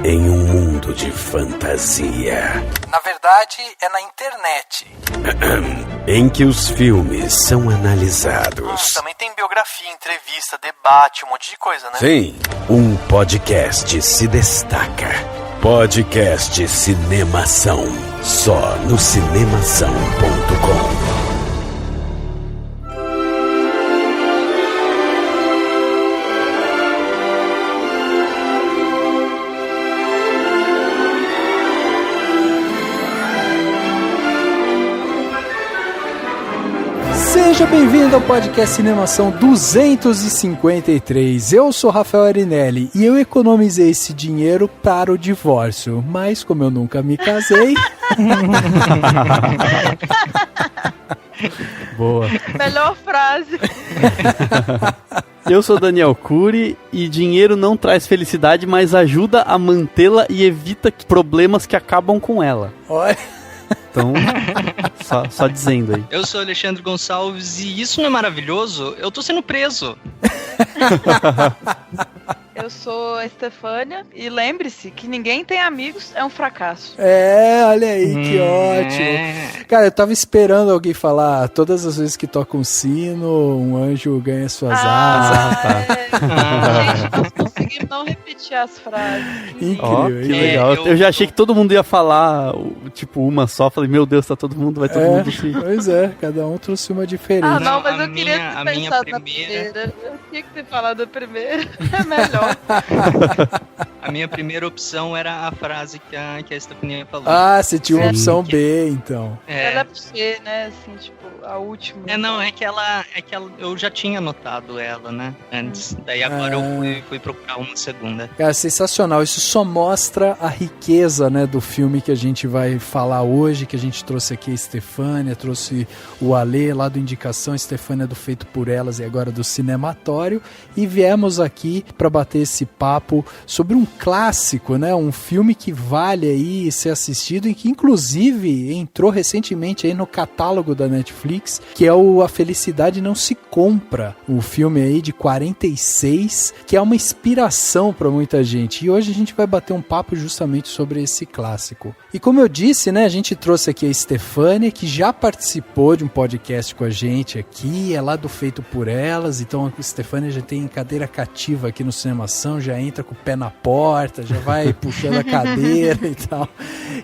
em um mundo de fantasia. Na verdade, é na internet. Em que os filmes são analisados. Também tem biografia, entrevista, debate, um monte de coisa, né? Sim, um podcast se destaca. Podcast Cinemação. Só no cinemação.com. Seja bem-vindo ao podcast Cinemação 253. Eu sou Rafael Arinelli e eu economizei esse dinheiro para o divórcio, mas como eu nunca me casei... Boa. Melhor frase. Eu sou Daniel Cury e dinheiro não traz felicidade, mas ajuda a mantê-la e evita problemas que acabam com ela. Olha... Então, só dizendo aí. Eu sou Alexandre Gonçalves e isso não é maravilhoso? Eu tô sendo preso. Eu sou a Estefânia e lembre-se que ninguém tem amigos é um fracasso. Olha aí, que ótimo. Cara, eu tava esperando alguém falar todas as vezes que toca um sino, um anjo ganha suas asas. Gente, nós conseguimos não repetir as frases. Incrível, que legal. Eu já achei que todo mundo ia falar, tipo, uma só. Falei, meu Deus, tá todo mundo, vai todo mundo se... Pois é, cada um trouxe uma diferente. Não, mas eu queria ter pensado na primeira. Eu tinha que ter falado a primeira. É melhor. A minha primeira opção era a frase que a Estefania falou. Você tinha uma opção B, então. Ela é pra você, né? Assim, tipo, a última. É que ela. Eu já tinha anotado ela, né? Antes. Daí agora eu fui procurar uma segunda. Cara, sensacional. Isso só mostra a riqueza, né, do filme que a gente vai falar hoje, que a gente trouxe aqui a Estefânia, trouxe o Ale lá do Indicação, a Estefânia do Feito por Elas e agora do Cinematório, e viemos aqui para bater esse papo sobre um clássico, né, um filme que vale aí ser assistido e que inclusive entrou recentemente aí no catálogo da Netflix, que é o A Felicidade Não Se Compra, o filme aí de 46, que é uma inspiração para muita gente, e hoje a gente vai bater um papo justamente sobre esse clássico. E como eu disse, né, a gente trouxe aqui a Estefânia, que já participou de um podcast com a gente aqui, é lá do Feito por Elas, então a Estefânia já tem cadeira cativa aqui no Cinemação, já entra com o pé na porta, já vai puxando a cadeira e tal.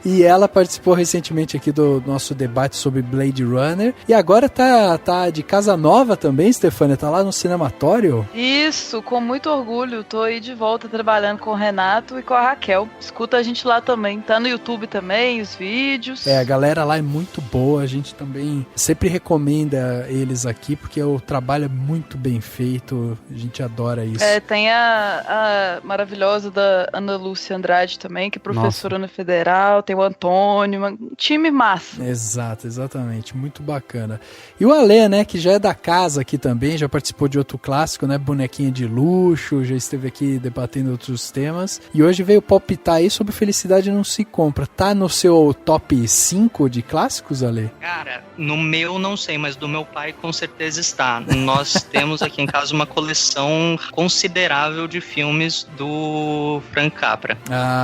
E ela participou recentemente aqui do nosso debate sobre Blade Runner, e agora tá de casa nova também, Estefânia, tá lá no Cinematório? Isso, com muito orgulho, tô aí de volta trabalhando com o Renato e com a Raquel. Escuta a gente lá também, tá no YouTube também, os vídeos. A galera lá é muito boa, a gente também sempre recomenda eles aqui, porque o trabalho é muito bem feito, a gente adora isso. Tem a maravilhosa da Ana Lúcia Andrade também, que é professora na Federal, tem o Antônio, um time massa. Exatamente, muito bacana. E o Alê, né, que já é da casa aqui também, já participou de outro clássico, né, Bonequinha de Luxo, já esteve aqui debatendo outros temas, e hoje veio palpitar aí sobre Felicidade Não Se Compra. Tá no seu top 5 de clássicos, Ale? Cara, no meu não sei, mas do meu pai com certeza está. Nós temos aqui em casa uma coleção considerável de filmes do Frank Capra.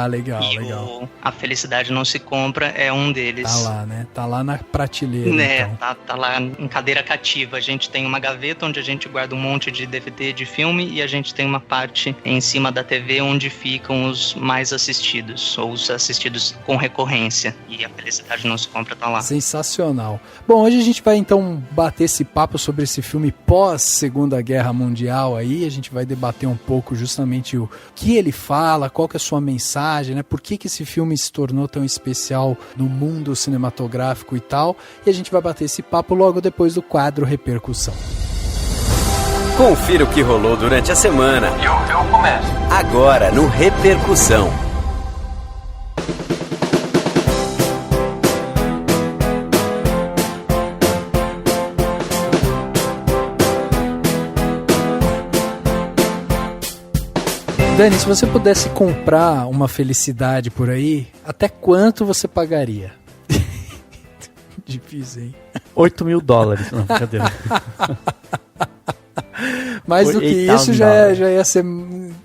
Legal. A Felicidade Não Se Compra é um deles. Tá lá, né? Tá lá na prateleira. Então. Tá lá em cadeira cativa. A gente tem uma gaveta onde a gente guarda um monte de DVD de filme e a gente tem uma parte em cima da TV onde ficam os mais assistidos, ou os assistidos com recorrência. E a Felicidade Não Se Compra tá lá. Sensacional. Bom, hoje a gente vai então bater esse papo sobre esse filme pós Segunda Guerra Mundial aí, a gente vai debater um pouco justamente o que ele fala, qual que é a sua mensagem, né? Por que esse filme se tornou tão especial no mundo cinematográfico e tal, e a gente vai bater esse papo logo depois do quadro Repercussão. Confira o que rolou durante a semana. Eu começo. Agora no Repercussão. Dani, se você pudesse comprar uma felicidade por aí, até quanto você pagaria? Difícil, hein? $8.000. Não, brincadeira. Mais do que isso já ia ser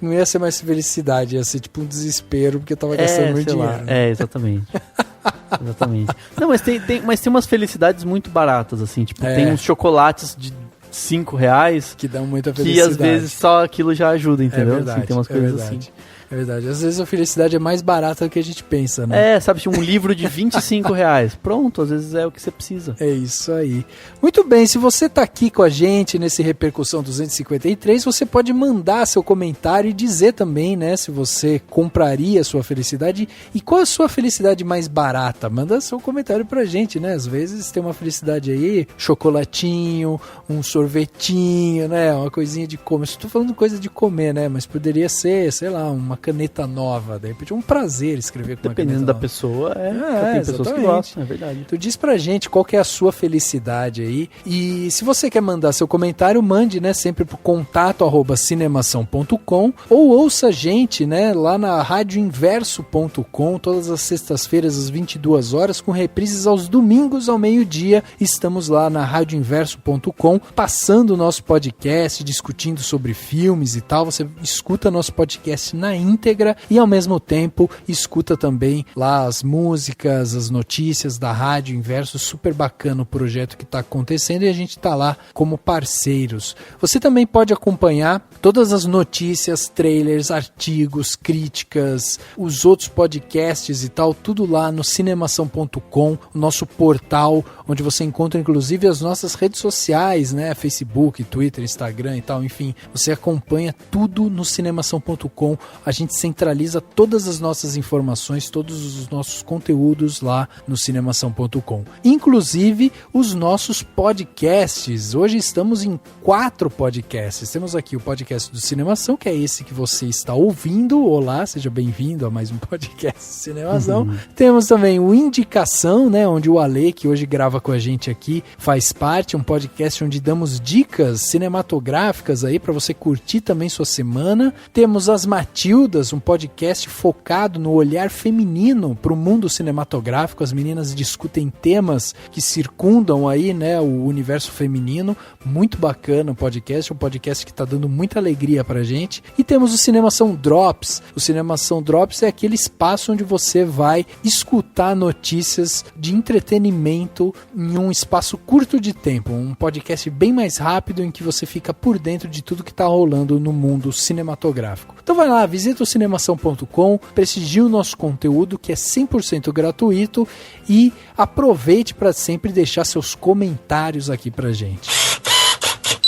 não ia ser mais felicidade, ia ser tipo um desespero, porque eu tava gastando muito dinheiro. Exatamente. Exatamente. Não, mas tem umas felicidades muito baratas, assim, tipo, tem uns chocolates de R$5 que dão muita felicidade. Que às vezes só aquilo já ajuda, entendeu? É verdade, assim, tem umas coisas assim. É verdade. Às vezes a felicidade é mais barata do que a gente pensa, né? Sabe, tipo um livro de R$25. Pronto, às vezes é o que você precisa. É isso aí. Muito bem, se você tá aqui com a gente nesse Repercussão 253, você pode mandar seu comentário e dizer também, né, se você compraria a sua felicidade e qual a sua felicidade mais barata. Manda seu comentário pra gente, né? Às vezes tem uma felicidade aí, chocolatinho, um sorvetinho, né? Uma coisinha de comer. Estou falando coisa de comer, né? Mas poderia ser, sei lá, uma caneta nova, de repente é um prazer escrever com uma caneta dependendo da nova. pessoa, tem pessoas que gostam, é verdade. Então diz pra gente qual que é a sua felicidade aí, e se você quer mandar seu comentário, mande, né, sempre pro contato@cinemação.com, ou ouça a gente, né, lá na radioinverso.com, todas as sextas-feiras às 22 horas, com reprises aos domingos ao meio-dia. Estamos lá na radioinverso.com, passando o nosso podcast, discutindo sobre filmes e tal. Você escuta nosso podcast na íntegra e ao mesmo tempo escuta também lá as músicas, as notícias da Rádio Inverso. Super bacana o projeto que está acontecendo e a gente está lá como parceiros. Você também pode acompanhar todas as notícias, trailers, artigos, críticas, os outros podcasts e tal, tudo lá no cinemação.com, o nosso portal, onde você encontra inclusive as nossas redes sociais, né, Facebook, Twitter, Instagram e tal, enfim, você acompanha tudo no cinemação.com. A gente centraliza todas as nossas informações, todos os nossos conteúdos lá no cinemação.com. Inclusive os nossos podcasts. Hoje estamos em 4 podcasts. Temos aqui o podcast do Cinemação, que é esse que você está ouvindo. Olá, seja bem-vindo a mais um podcast do Cinemação. Temos também o Indicação, né, onde o Ale, que hoje grava com a gente aqui, faz parte. Um podcast onde damos dicas cinematográficas aí para você curtir também sua semana. Temos as Matildas, um podcast focado no olhar feminino para o mundo cinematográfico. As meninas discutem temas que circundam aí, né, o universo feminino. Muito bacana o podcast, um podcast que está dando muita alegria pra gente. E temos o Cinemação Drops. O Cinemação Drops é aquele espaço onde você vai escutar notícias de entretenimento em um espaço curto de tempo. Um podcast bem mais rápido em que você fica por dentro de tudo que está rolando no mundo cinematográfico. Então vai lá, visita o cinemação.com, prestigie o nosso conteúdo que é 100% gratuito e aproveite para sempre deixar seus comentários aqui pra gente.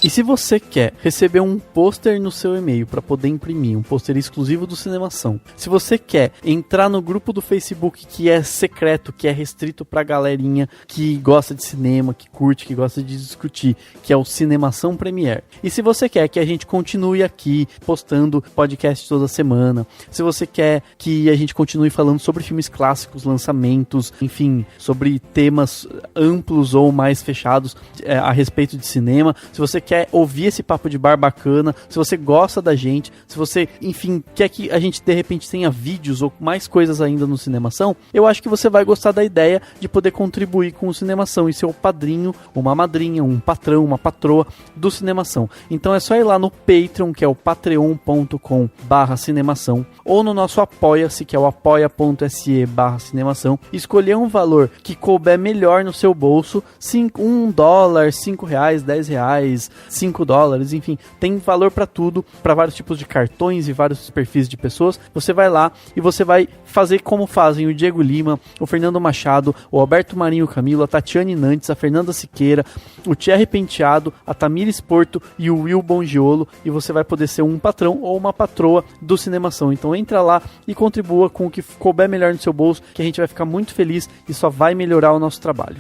E se você quer receber um pôster no seu e-mail para poder imprimir, um pôster exclusivo do Cinemação, se você quer entrar no grupo do Facebook que é secreto, que é restrito pra galerinha que gosta de cinema, que curte, que gosta de discutir, que é o Cinemação Premiere. E se você quer que a gente continue aqui postando podcast toda semana, se você quer que a gente continue falando sobre filmes clássicos, lançamentos, enfim, sobre temas amplos ou mais fechados a respeito de cinema, se você quer ouvir esse papo de bar bacana, se você gosta da gente, se você, enfim, quer que a gente de repente tenha vídeos ou mais coisas ainda no Cinemação, eu acho que você vai gostar da ideia de poder contribuir com o Cinemação e ser o padrinho, uma madrinha, um patrão, uma patroa do Cinemação. Então é só ir lá no Patreon, que é o patreon.com/cinemação, ou no nosso Apoia-se, que é o apoia.se/cinemação, escolher um valor que couber melhor no seu bolso, $1, $5, R$10, $5, enfim, tem valor para tudo, para vários tipos de cartões e vários perfis de pessoas. Você vai lá e você vai fazer como fazem o Diego Lima, o Fernando Machado, o Alberto Marinho Camilo, a Tatiane Nantes, a Fernanda Siqueira, o Thierry Penteado, a Tamires Porto e o Will Bongiolo, e você vai poder ser um patrão ou uma patroa do Cinemação. Então entra lá e contribua com o que couber melhor no seu bolso, que a gente vai ficar muito feliz e só vai melhorar o nosso trabalho.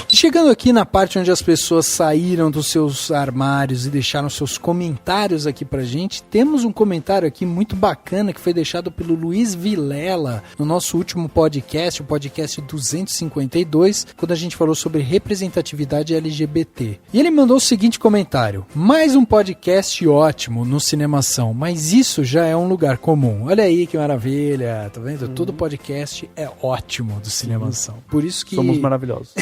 Chegando aqui na parte onde as pessoas saíram dos seus armários e deixaram seus comentários aqui pra gente, temos um comentário aqui muito bacana que foi deixado pelo Luiz Vilela no nosso último podcast, o podcast 252, quando a gente falou sobre representatividade LGBT. E ele mandou o seguinte comentário: mais um podcast ótimo no Cinemação, mas isso já é um lugar comum. Olha aí que maravilha, tá vendo? Todo podcast é ótimo do Cinemação. Por isso que... Somos maravilhosos.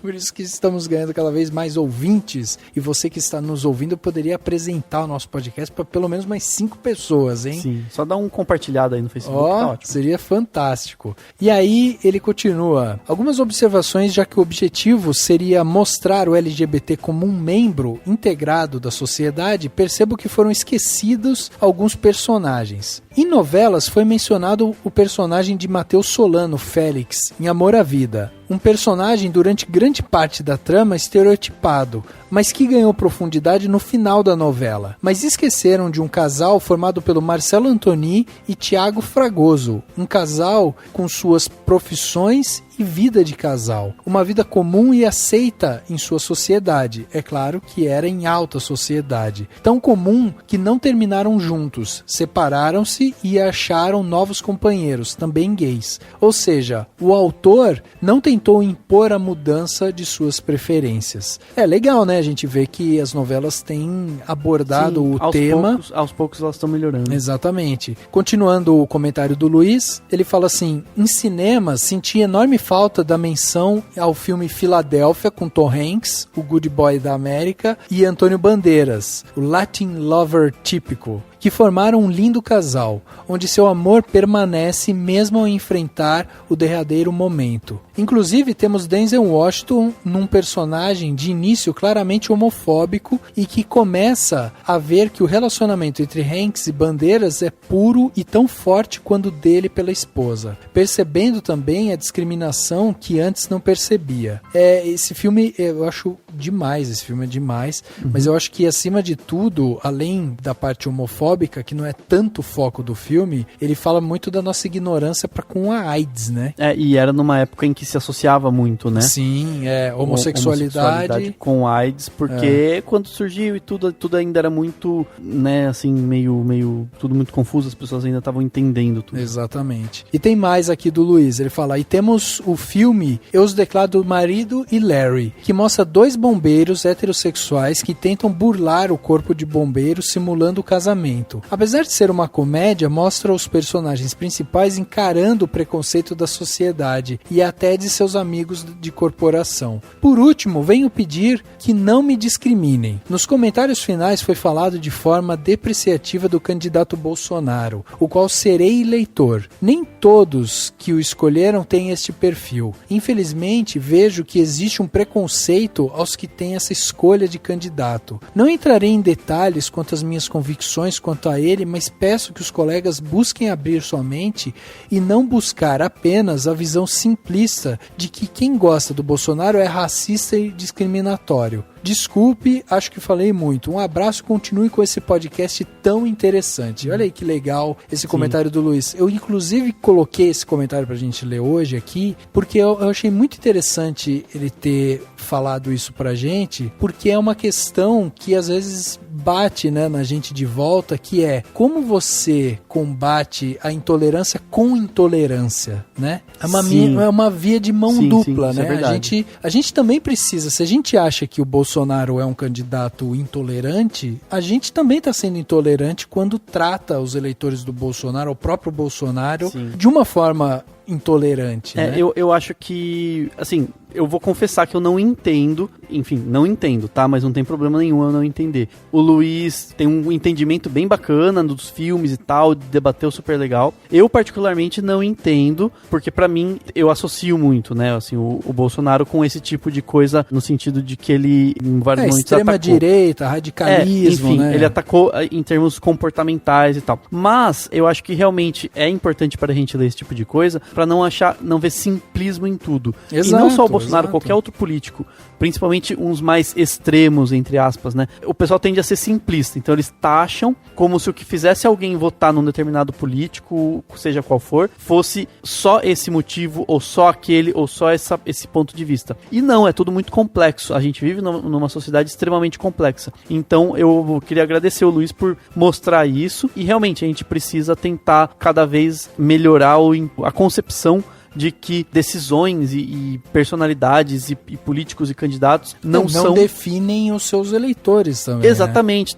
Por isso que estamos ganhando cada vez mais ouvintes. E você que está nos ouvindo poderia apresentar o nosso podcast para pelo menos mais 5 pessoas, hein? Sim, só dá um compartilhado aí no Facebook, tá ótimo. Seria fantástico. E aí ele continua. Algumas observações, já que o objetivo seria mostrar o LGBT como um membro integrado da sociedade, percebo que foram esquecidos alguns personagens. Em novelas foi mencionado o personagem de Matheus Solano, Félix, em Amor à Vida. Um personagem durante grande parte da trama estereotipado, mas que ganhou profundidade no final da novela. Mas esqueceram de um casal formado pelo Marcelo Antoni e Thiago Fragoso, um casal com suas profissões e vida de casal. Uma vida comum e aceita em sua sociedade. É claro que era em alta sociedade. Tão comum que não terminaram juntos, separaram-se e acharam novos companheiros, também gays. Ou seja, o autor não tentou impor a mudança de suas preferências. É legal, né? A gente vê que as novelas têm abordado o tema. Aos poucos elas estão melhorando. Exatamente. Continuando o comentário do Luiz, ele fala assim: em cinema senti enorme falta da menção ao filme Filadélfia com Tom Hanks, o Good Boy da América, e Antônio Bandeiras, o Latin Lover típico, que formaram um lindo casal, onde seu amor permanece mesmo ao enfrentar o derradeiro momento. Inclusive, temos Denzel Washington num personagem de início claramente homofóbico e que começa a ver que o relacionamento entre Hanks e Bandeiras é puro e tão forte quanto o dele pela esposa, percebendo também a discriminação que antes não percebia. Esse filme, eu acho demais, esse filme é demais, mas eu acho que acima de tudo, além da parte homofóbica, que não é tanto o foco do filme, ele fala muito da nossa ignorância para com a AIDS, né? E era numa época em que se associava muito, né? Sim, homossexualidade com AIDS, porque quando surgiu e tudo ainda era muito, né, assim, meio tudo muito confuso, as pessoas ainda estavam entendendo tudo. Exatamente. E tem mais aqui do Luiz, ele fala: e temos o filme Eu os Declaro Marido e Larry, que mostra 2 bombeiros heterossexuais que tentam burlar o corpo de bombeiro simulando o casamento. Apesar de ser uma comédia, mostra os personagens principais encarando o preconceito da sociedade e até de seus amigos de corporação. Por último, venho pedir que não me discriminem. Nos comentários finais foi falado de forma depreciativa do candidato Bolsonaro, o qual serei eleitor. Nem todos que o escolheram têm este perfil. Infelizmente, vejo que existe um preconceito aos que têm essa escolha de candidato. Não entrarei em detalhes quanto às minhas convicções quanto a ele, mas peço que os colegas busquem abrir sua mente e não buscar apenas a visão simplista de que quem gosta do Bolsonaro é racista e discriminatório. Desculpe, acho que falei muito. Um abraço, continue com esse podcast tão interessante. Olha aí que legal esse comentário do Luiz. Eu, inclusive, coloquei esse comentário pra gente ler hoje aqui, porque eu achei muito interessante ele ter falado isso pra gente, porque é uma questão que às vezes bate, né, na gente de volta, que é como você combate a intolerância com intolerância, né? É uma via de mão dupla, né? É a gente também precisa, se a gente acha que o Bolsonaro é um candidato intolerante, a gente também está sendo intolerante quando trata os eleitores do Bolsonaro, o próprio Bolsonaro, de uma forma intolerante, né? Eu acho que, assim, eu vou confessar que eu não entendo, enfim, não entendo, tá? Mas não tem problema nenhum eu não entender. O Luiz tem um entendimento bem bacana dos filmes e tal, debateu super legal. Eu, particularmente, não entendo, porque pra mim, eu associo muito, né, assim, o Bolsonaro com esse tipo de coisa, no sentido de que ele, em vários momentos, extrema-direita, radicalismo, enfim, né? Ele atacou em termos comportamentais e tal. Mas, eu acho que realmente é importante pra gente ler esse tipo de coisa, pra não ver simplismo em tudo. Exato, e não só o Bolsonaro, qualquer outro político, principalmente uns mais extremos, entre aspas, né? O pessoal tende a ser simplista, então eles taxam como se o que fizesse alguém votar num determinado político, seja qual for, fosse só esse motivo, ou só aquele, ou só esse ponto de vista. E não, é tudo muito complexo. A gente vive numa sociedade extremamente complexa. Então eu queria agradecer o Luiz por mostrar isso, e realmente a gente precisa tentar cada vez melhorar a concepção de que decisões e personalidades e políticos e candidatos não definem os seus eleitores também. Exatamente,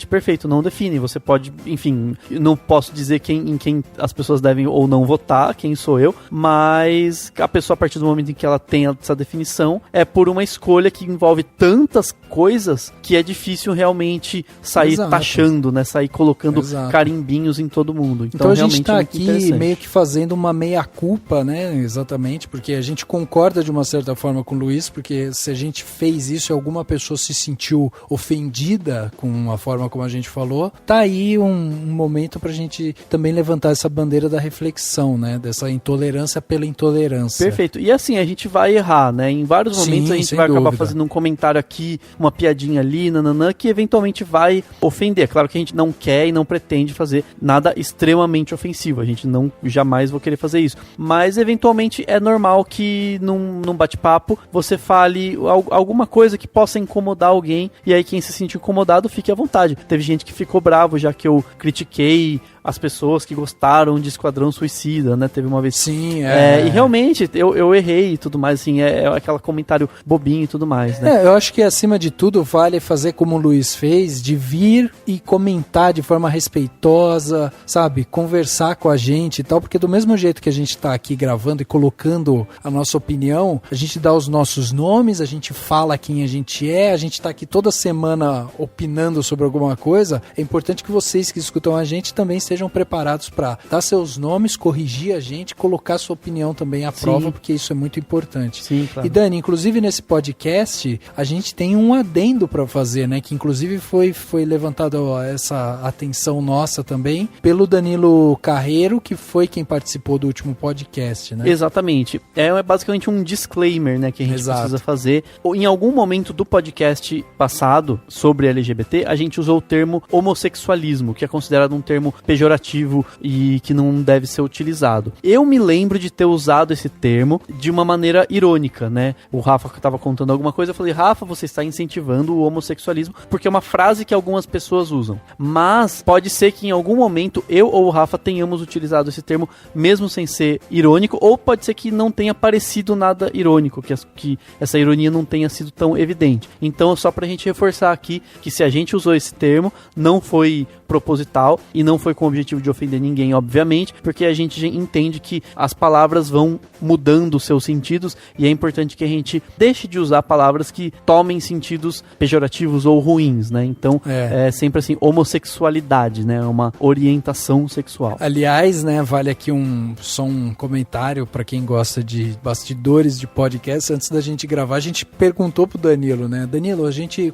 perfeito, não define. Você pode, enfim, não posso dizer em quem as pessoas devem ou não votar, quem sou eu, mas a pessoa, a partir do momento em que ela tem essa definição, é por uma escolha que envolve tantas coisas que é difícil realmente sair taxando, né? Sair colocando carimbinhos em todo mundo. Então a gente tá aqui meio que fazendo uma meia-culpa, né? Exatamente, porque a gente concorda de uma certa forma com o Luiz, porque se a gente fez isso e alguma pessoa se sentiu ofendida com a forma como a gente falou, tá aí um momento pra gente também levantar essa bandeira da reflexão, né? Dessa intolerância pela intolerância. Perfeito. E assim, a gente vai errar, né? Em vários momentos a gente vai acabar fazendo um comentário aqui, uma piadinha ali, nananã, que eventualmente vai ofender. Claro que a gente não quer e não pretende fazer nada extremamente ofensivo. A gente jamais vai querer fazer isso. Mas, eventualmente, é normal que num bate-papo você fale alguma coisa que possa incomodar alguém, e aí quem se sentir incomodado, fique à vontade. Teve gente que ficou bravo, já que eu critiquei as pessoas que gostaram de Esquadrão Suicida, né? Teve uma vez... Sim, E realmente, eu errei e tudo mais, assim, é aquele comentário bobinho e tudo mais, né? Eu acho que, acima de tudo, vale fazer como o Luiz fez, de vir e comentar de forma respeitosa, sabe? Conversar com a gente e tal, porque do mesmo jeito que a gente tá aqui gravando e colocando a nossa opinião, a gente dá os nossos nomes, a gente fala quem a gente tá aqui toda semana opinando sobre alguma coisa. É importante que vocês que escutam a gente também estejam preparados para dar seus nomes, corrigir a gente, colocar sua opinião também à prova, porque isso é muito importante. Sim, claro. E Dani, inclusive nesse podcast, a gente tem um adendo para fazer, né? Que inclusive foi levantado essa atenção nossa também pelo Danilo Carreiro, que foi quem participou do último podcast, né? Exatamente. É basicamente um disclaimer, né, que a gente precisa fazer. Em algum momento do podcast passado sobre LGBT, a gente usou o termo homossexualismo, que é considerado um termo pejorativo e que não deve ser utilizado. Eu me lembro de ter usado esse termo de uma maneira irônica, né? O Rafa estava contando alguma coisa, eu falei, Rafa, você está incentivando o homossexualismo, porque é uma frase que algumas pessoas usam. Mas pode ser que em algum momento eu ou o Rafa tenhamos utilizado esse termo mesmo sem ser irônico, ou pode ser que não tenha parecido nada irônico, que essa ironia não tenha sido tão evidente. Então, só pra gente reforçar aqui que se a gente usou esse termo, não foi proposital e não foi com o objetivo de ofender ninguém, obviamente, porque a gente entende que as palavras vão mudando os seus sentidos e é importante que a gente deixe de usar palavras que tomem sentidos pejorativos ou ruins, né? Então, é sempre assim, homossexualidade, né? Uma orientação sexual. Aliás, né, vale aqui só um comentário para quem gosta de bastidores de podcast. Antes da gente gravar, a gente perguntou pro Danilo, né? Danilo, a gente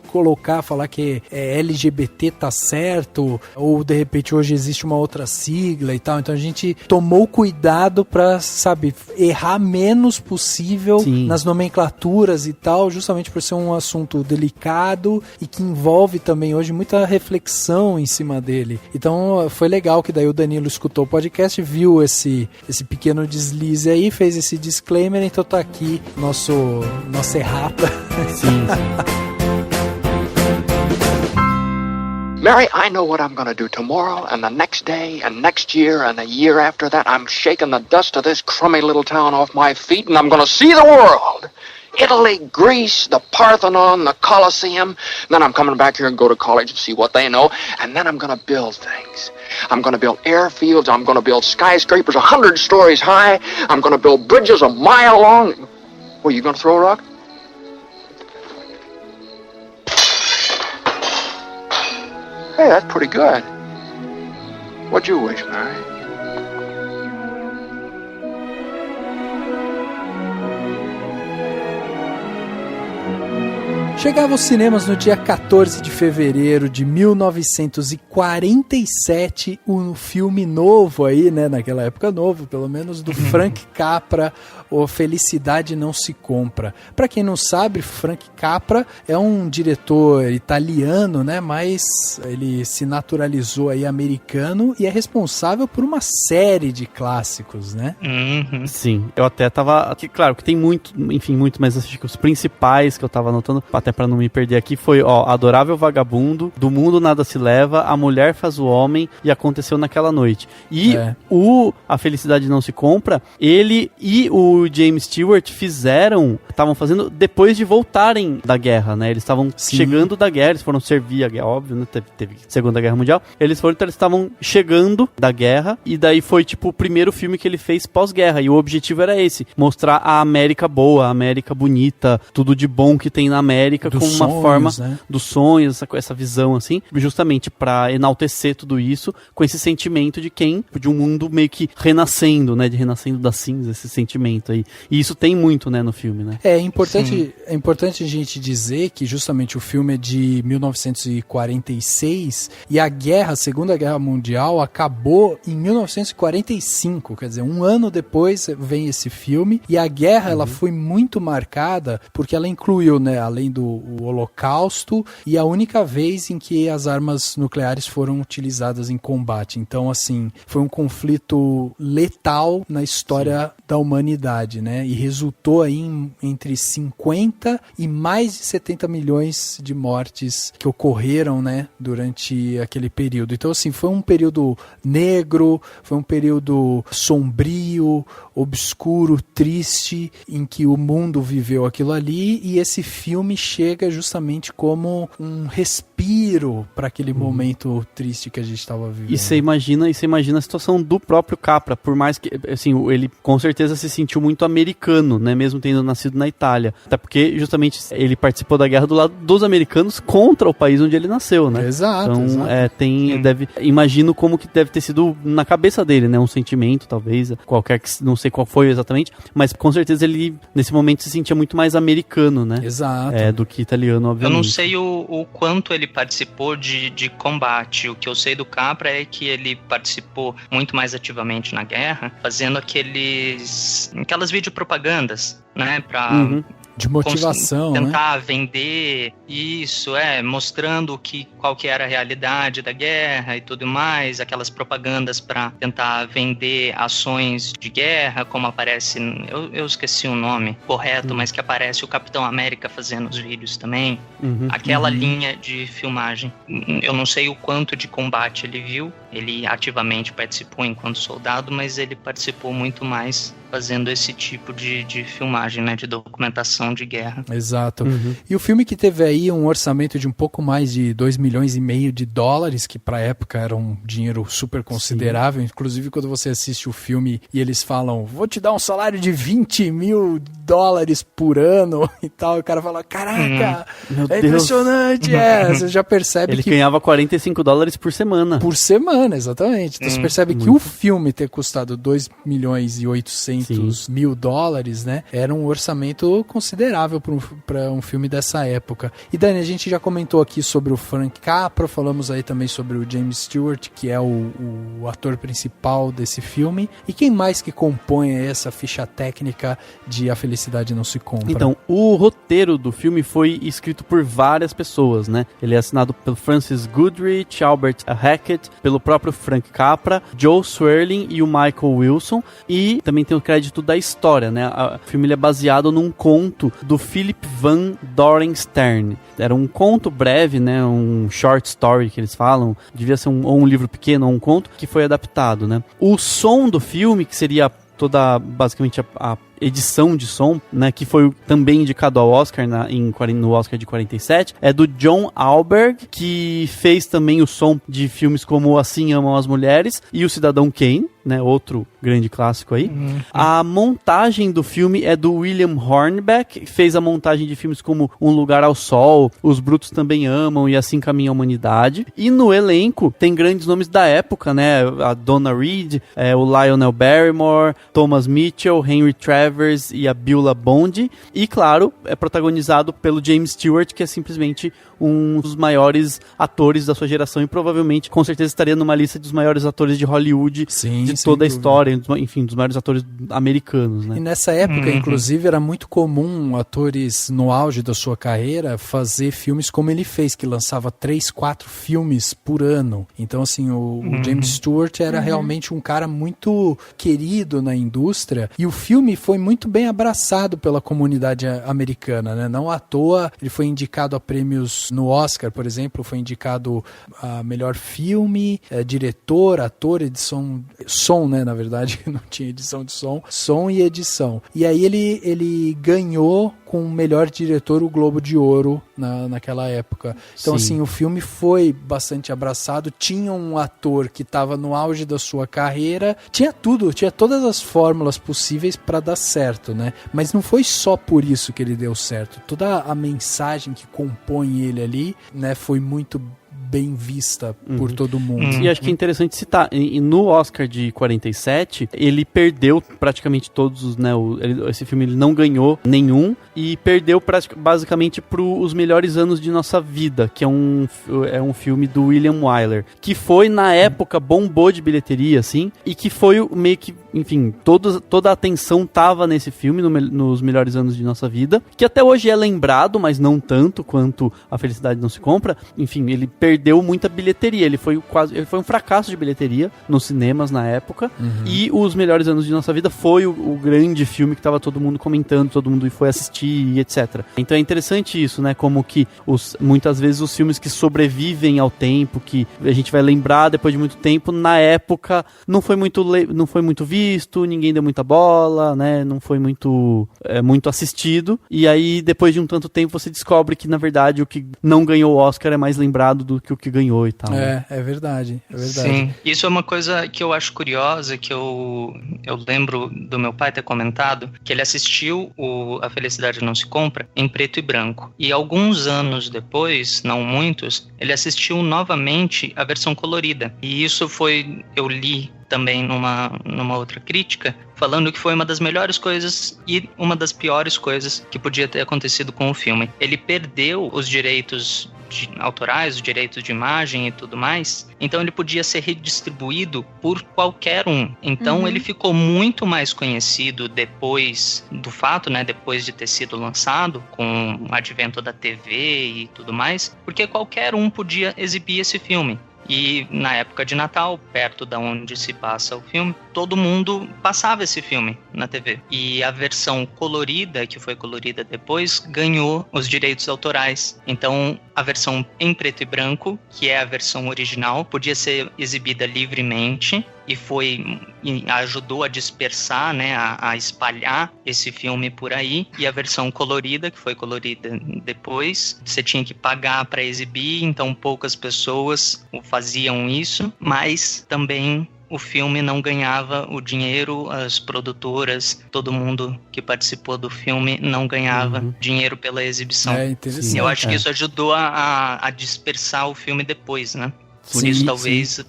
falar que LGBT tá certo, ou de repente hoje existe uma outra sigla e tal, então a gente tomou cuidado pra, sabe, errar menos possível nas nomenclaturas e tal, justamente por ser um assunto delicado e que envolve também hoje muita reflexão em cima dele. Então foi legal que daí o Danilo escutou o podcast, viu esse pequeno deslize aí, fez esse disclaimer, então tá aqui nossa errata. Sim. Mary, I know what I'm going to do tomorrow and the next day and next year and the year after that. I'm shaking the dust of this crummy little town off my feet and I'm going to see the world. Italy, Greece, the Parthenon, the Colosseum. Then I'm coming back here and go to college and see what they know. And then I'm going to build things. I'm going to build airfields. I'm going to build skyscrapers 100 stories high. I'm going to build bridges a mile long. Well, you going to throw a rock? Hey, that's pretty good. What'd you wish, Mary? Chegava aos cinemas no dia 14 de fevereiro de 1947, um filme novo aí, né, naquela época novo, pelo menos, do Frank Capra, o Felicidade Não Se Compra. Pra quem não sabe, Frank Capra é um diretor italiano, né, mas ele se naturalizou aí americano e é responsável por uma série de clássicos, né? Uhum. Sim, eu até tava... Claro que tem muito, mas acho que os principais que eu tava anotando, até até pra não me perder aqui, foi, Adorável Vagabundo, Do Mundo Nada Se Leva, A Mulher Faz o Homem e Aconteceu Naquela Noite. E A Felicidade Não Se Compra, ele e o James Stewart estavam fazendo depois de voltarem da guerra, né? Eles estavam chegando da guerra, eles foram servir a guerra, óbvio, né? Teve Segunda Guerra Mundial. Eles estavam chegando da guerra, e daí foi, tipo, o primeiro filme que ele fez pós-guerra, e o objetivo era esse, mostrar a América boa, a América bonita, tudo de bom que tem na América, com uma forma dos sonhos, essa visão, assim, justamente pra enaltecer tudo isso, com esse sentimento de um mundo meio que renascendo, né? De renascendo das cinzas, esse sentimento aí. E isso tem muito, né, no filme, né? É importante a gente dizer que justamente o filme é de 1946 e a Segunda Guerra Mundial acabou em 1945, quer dizer, um ano depois vem esse filme, e a guerra ela foi muito marcada porque ela incluiu, né, além do Holocausto, e a única vez em que as armas nucleares foram utilizadas em combate. Então, assim, foi um conflito letal na história da humanidade, né? E resultou aí entre 50 e mais de 70 milhões de mortes que ocorreram, né, durante aquele período. Então, assim, foi um período negro, foi um período sombrio, obscuro, triste, em que o mundo viveu aquilo ali, e esse filme chega justamente como um respiro para aquele momento triste que a gente estava vivendo. E você imagina a situação do próprio Capra, por mais que, assim, ele com certeza se sentiu muito americano, né, mesmo tendo nascido na Itália, até porque justamente ele participou da guerra do lado dos americanos contra o país onde ele nasceu, né? Exato. Então, imagino como que deve ter sido na cabeça dele, né, um sentimento, talvez, qualquer que, não sei qual foi exatamente, mas com certeza ele, nesse momento, se sentia muito mais americano, né? Exato. Do que italiano, obviamente. Eu não sei o quanto ele participou de combate. O que eu sei do Capra é que ele participou muito mais ativamente na guerra, fazendo aquelas videopropagandas, né, de motivação, tentar né? vender isso, mostrando qual que era a realidade da guerra e tudo mais, aquelas propagandas para tentar vender ações de guerra, como aparece, eu esqueci o nome correto, mas que aparece o Capitão América fazendo os vídeos também, aquela linha de filmagem. Eu não sei o quanto de combate ele viu, ele ativamente participou enquanto soldado, mas ele participou muito mais fazendo esse tipo de filmagem, né, de documentação de guerra. Exato. E o filme que teve aí um orçamento de um pouco mais de 2,5 milhões de dólares, que pra época era um dinheiro super considerável. Inclusive, quando você assiste o filme e eles falam, vou te dar um salário de 20 mil dólares por ano e tal, e o cara fala, caraca, é impressionante, você já percebe ele que... Ele ganhava 45 dólares por semana. Por semana, exatamente. Então você percebe que o filme ter custado 2,8 milhões mil dólares, né? Era um orçamento considerável para um filme dessa época. E Dani, a gente já comentou aqui sobre o Frank Capra, falamos aí também sobre o James Stewart, que é o ator principal desse filme. E quem mais que compõe essa ficha técnica de A Felicidade Não Se Compra? Então, o roteiro do filme foi escrito por várias pessoas, né? Ele é assinado pelo Francis Goodrich, Albert Hackett, pelo próprio Frank Capra, Joe Swerling e o Michael Wilson. E também tem o crédito da história, né? O filme é baseado num conto do Philip Van Doren Stern. Era um conto breve, né? Um short story que eles falam. Devia ser um livro pequeno ou um conto que foi adaptado, né? O som do filme, que seria basicamente a edição de som, né, que foi também indicado ao Oscar no Oscar de 47, é do John Alberg, que fez também o som de filmes como Assim Amam as Mulheres e O Cidadão Kane, né, outro grande clássico aí. A montagem do filme é do William Hornbeck, que fez a montagem de filmes como Um Lugar ao Sol, Os Brutos Também Amam e Assim Caminha a Humanidade. E no elenco tem grandes nomes da época, né, a Donna Reed, o Lionel Barrymore, Thomas Mitchell, Henry Travers e a Beulah Bondi, e claro, é protagonizado pelo James Stewart, que é simplesmente um dos maiores atores da sua geração e provavelmente, com certeza, estaria numa lista dos maiores atores de Hollywood de sem toda a dúvida. história, enfim, dos maiores atores americanos, né? E nessa época, inclusive, era muito comum atores no auge da sua carreira fazer filmes como ele fez, que lançava 3, 4 filmes por ano. Então, assim, o James Stewart era realmente um cara muito querido na indústria, e o filme foi muito bem abraçado pela comunidade americana, né? Não à toa, ele foi indicado a prêmios no Oscar, por exemplo, foi indicado a melhor filme, diretor, ator, edição, som, né? Na verdade, não tinha edição de som e edição. E aí ele ganhou com o melhor diretor o Globo de Ouro naquela época. Então, Sim. assim, o filme foi bastante abraçado, tinha um ator que estava no auge da sua carreira, tinha tudo, tinha todas as fórmulas possíveis para dar certo, né? Mas não foi só por isso que ele deu certo. Toda a mensagem que compõe ele ali, né, foi muito bem vista por todo mundo. E acho que é interessante citar, no Oscar de 47, ele perdeu praticamente todos os, né, esse filme ele não ganhou nenhum, e perdeu basicamente para os melhores anos de nossa vida, que é um filme do William Wyler, que foi, na época, bombou de bilheteria, assim, e que foi meio que, enfim, toda a atenção tava nesse filme, nos melhores anos de nossa vida, que até hoje é lembrado, mas não tanto quanto A Felicidade Não Se Compra. Enfim, ele perdeu muita bilheteria, ele foi um fracasso de bilheteria nos cinemas na época, e Os Melhores Anos de Nossa Vida foi o grande filme que tava todo mundo comentando, todo mundo foi assistir, e etc. Então é interessante isso, né, como que muitas vezes os filmes que sobrevivem ao tempo, que a gente vai lembrar depois de muito tempo, na época não foi muito visto, ninguém deu muita bola, né, não foi muito assistido, e aí depois de um tanto tempo você descobre que na verdade o que não ganhou o Oscar é mais lembrado do que o que ganhou e tal. É verdade, é verdade. Sim, isso é uma coisa que eu acho curiosa, que eu lembro do meu pai ter comentado, que ele assistiu A Felicidade Não Se Compra em preto e branco. E alguns anos depois, não muitos, ele assistiu novamente a versão colorida. E isso eu li também numa outra crítica, falando que foi uma das melhores coisas e uma das piores coisas que podia ter acontecido com o filme. Ele perdeu os direitos autorais, os direitos de imagem e tudo mais, então ele podia ser redistribuído por qualquer um. Então ele ficou muito mais conhecido depois do fato, né, depois de ter sido lançado, com o advento da TV e tudo mais, porque qualquer um podia exibir esse filme. E na época de Natal, perto da onde se passa o filme, todo mundo passava esse filme na TV. E a versão colorida, que foi colorida depois, ganhou os direitos autorais. Então, a versão em preto e branco, que é a versão original, podia ser exibida livremente e ajudou a dispersar, né, a espalhar esse filme por aí. E a versão colorida, que foi colorida depois, você tinha que pagar para exibir, então poucas pessoas faziam isso, mas também o filme não ganhava o dinheiro, as produtoras, todo mundo que participou do filme não ganhava dinheiro pela exibição. É interessante. Eu acho que isso ajudou a dispersar o filme depois, né? Por isso, talvez,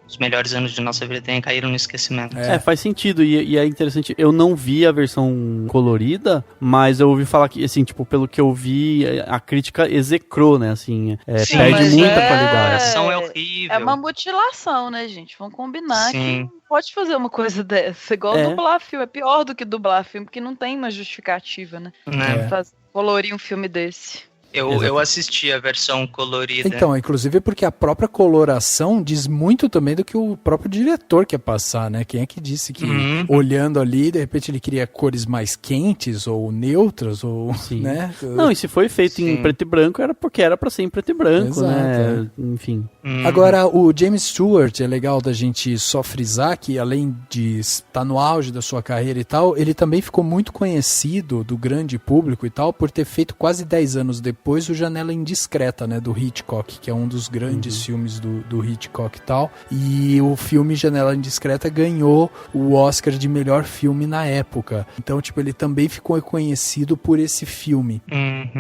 os melhores anos de nossa vida tenham caído no esquecimento. Faz sentido, e é interessante. Eu não vi a versão colorida, mas eu ouvi falar que, assim, tipo, pelo que eu vi, a crítica execrou, né, assim, perde muita qualidade. A versão é horrível. É uma mutilação, né, gente? Vamos combinar Sim. que não pode fazer uma coisa dessa. Igual dublar filme. É pior do que dublar filme, porque não tem uma justificativa, né? Colorir um filme desse. Eu assisti a versão colorida. Então, inclusive porque a própria coloração diz muito também do que o próprio diretor quer passar, né? Quem é que disse que olhando ali, de repente ele queria cores mais quentes ou neutras, ou, né? Não, e se foi feito em preto e branco, era porque era pra ser em preto e branco, exato, né? Enfim. Agora, o James Stewart, é legal da gente só frisar que, além de estar no auge da sua carreira e tal, ele também ficou muito conhecido do grande público e tal, por ter feito quase 10 anos depois o Janela Indiscreta, né, do Hitchcock, que é um dos grandes filmes do Hitchcock e tal, e o filme Janela Indiscreta ganhou o Oscar de melhor filme na época, então, tipo, ele também ficou conhecido por esse filme.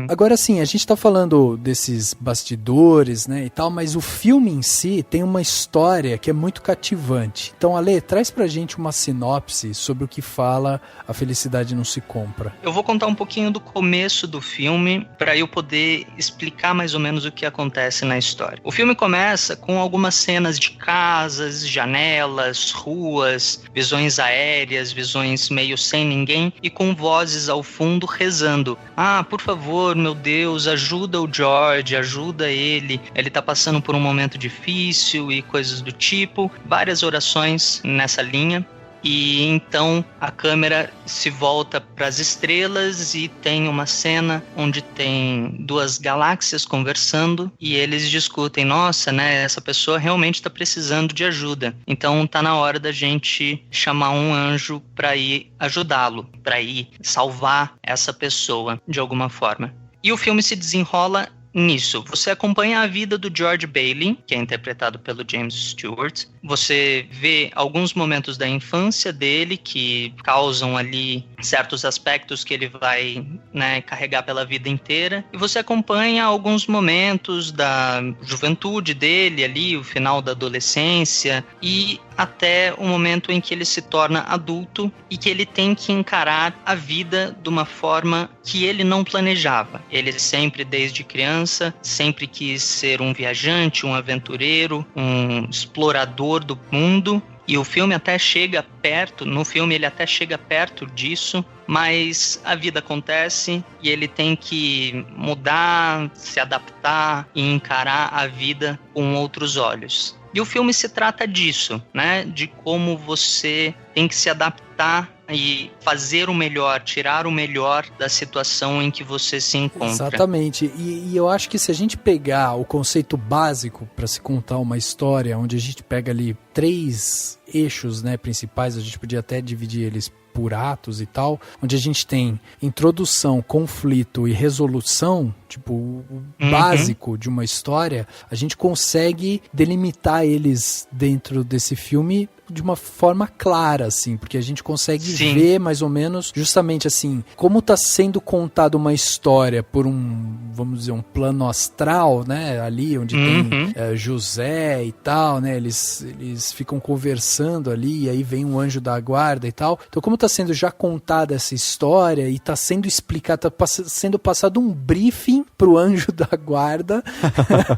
Agora, sim, a gente tá falando desses bastidores, né, e tal, mas o filme em si tem uma história que é muito cativante. Então, Ale, traz pra gente uma sinopse sobre o que fala A Felicidade Não Se Compra. Eu vou contar um pouquinho do começo do filme, pra eu poder poder explicar mais ou menos o que acontece na história. O filme começa com algumas cenas de casas, janelas, ruas, visões aéreas, visões meio sem ninguém e com vozes ao fundo rezando. Ah, por favor, meu Deus, ajuda o George, ajuda ele tá passando por um momento difícil e coisas do tipo. Várias orações nessa linha. E então a câmera se volta para as estrelas e tem uma cena onde tem duas galáxias conversando e eles discutem, nossa, né, essa pessoa realmente está precisando de ajuda. Então tá na hora da gente chamar um anjo para ir ajudá-lo, para ir salvar essa pessoa de alguma forma. E o filme se desenrola nisso. Você acompanha a vida do George Bailey, que é interpretado pelo James Stewart. Você vê alguns momentos da infância dele que causam ali certos aspectos que ele vai, né, carregar pela vida inteira. E você acompanha alguns momentos da juventude dele ali, o final da adolescência e até o momento em que ele se torna adulto e que ele tem que encarar a vida de uma forma que ele não planejava. Ele sempre, desde criança, sempre quis ser um viajante, um aventureiro, um explorador do mundo. E o filme até chega perto, no filme ele até chega perto disso, mas a vida acontece e ele tem que mudar, se adaptar e encarar a vida com outros olhos. E o filme se trata disso, né? De como você tem que se adaptar e fazer o melhor, tirar o melhor da situação em que você se encontra. Exatamente. E eu acho que se a gente pegar o conceito básico para se contar uma história, onde a gente pega ali 3 eixos, né, principais, a gente podia até dividir eles por atos e tal, onde a gente tem introdução, conflito e resolução, tipo, o básico de uma história, a gente consegue delimitar eles dentro desse filme de uma forma clara, assim, porque a gente consegue ver mais ou menos, justamente assim, como está sendo contada uma história por um, vamos dizer, um plano astral, né, ali onde tem José e tal, né, eles ficam conversando ali, e aí vem um anjo da guarda e tal. Então, como está sendo já contada essa história e está sendo explicado, está sendo passado um briefing pro anjo da guarda,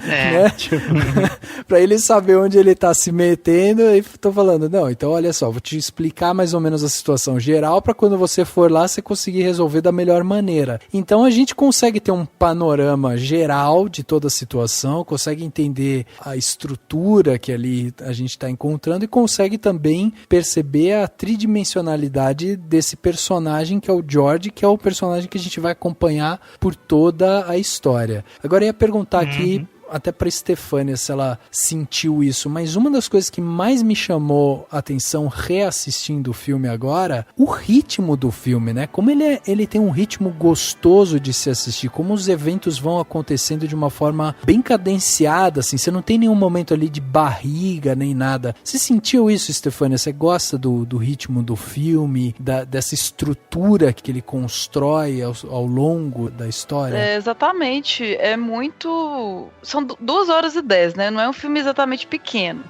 né, para ele saber onde ele está se metendo, e tô falando, não, então olha só, vou te explicar mais ou menos a situação geral para quando você for lá, você conseguir resolver da melhor maneira. Então a gente consegue ter um panorama geral de toda a situação, consegue entender a estrutura que ali a gente está encontrando e consegue também perceber a tridimensionalidade desse personagem que é o George, que é o personagem que a gente vai acompanhar por toda a história. Agora eu ia perguntar aqui até para Estefânia se ela sentiu isso, mas uma das coisas que mais me chamou a atenção reassistindo o filme agora, o ritmo do filme, né? Como ele tem um ritmo gostoso de se assistir, como os eventos vão acontecendo de uma forma bem cadenciada, assim, você não tem nenhum momento ali de barriga nem nada. Você sentiu isso, Estefânia? Você gosta do ritmo do filme, dessa estrutura que ele constrói ao longo da história? Exatamente, é muito... São 2h10, né? Não é um filme exatamente pequeno,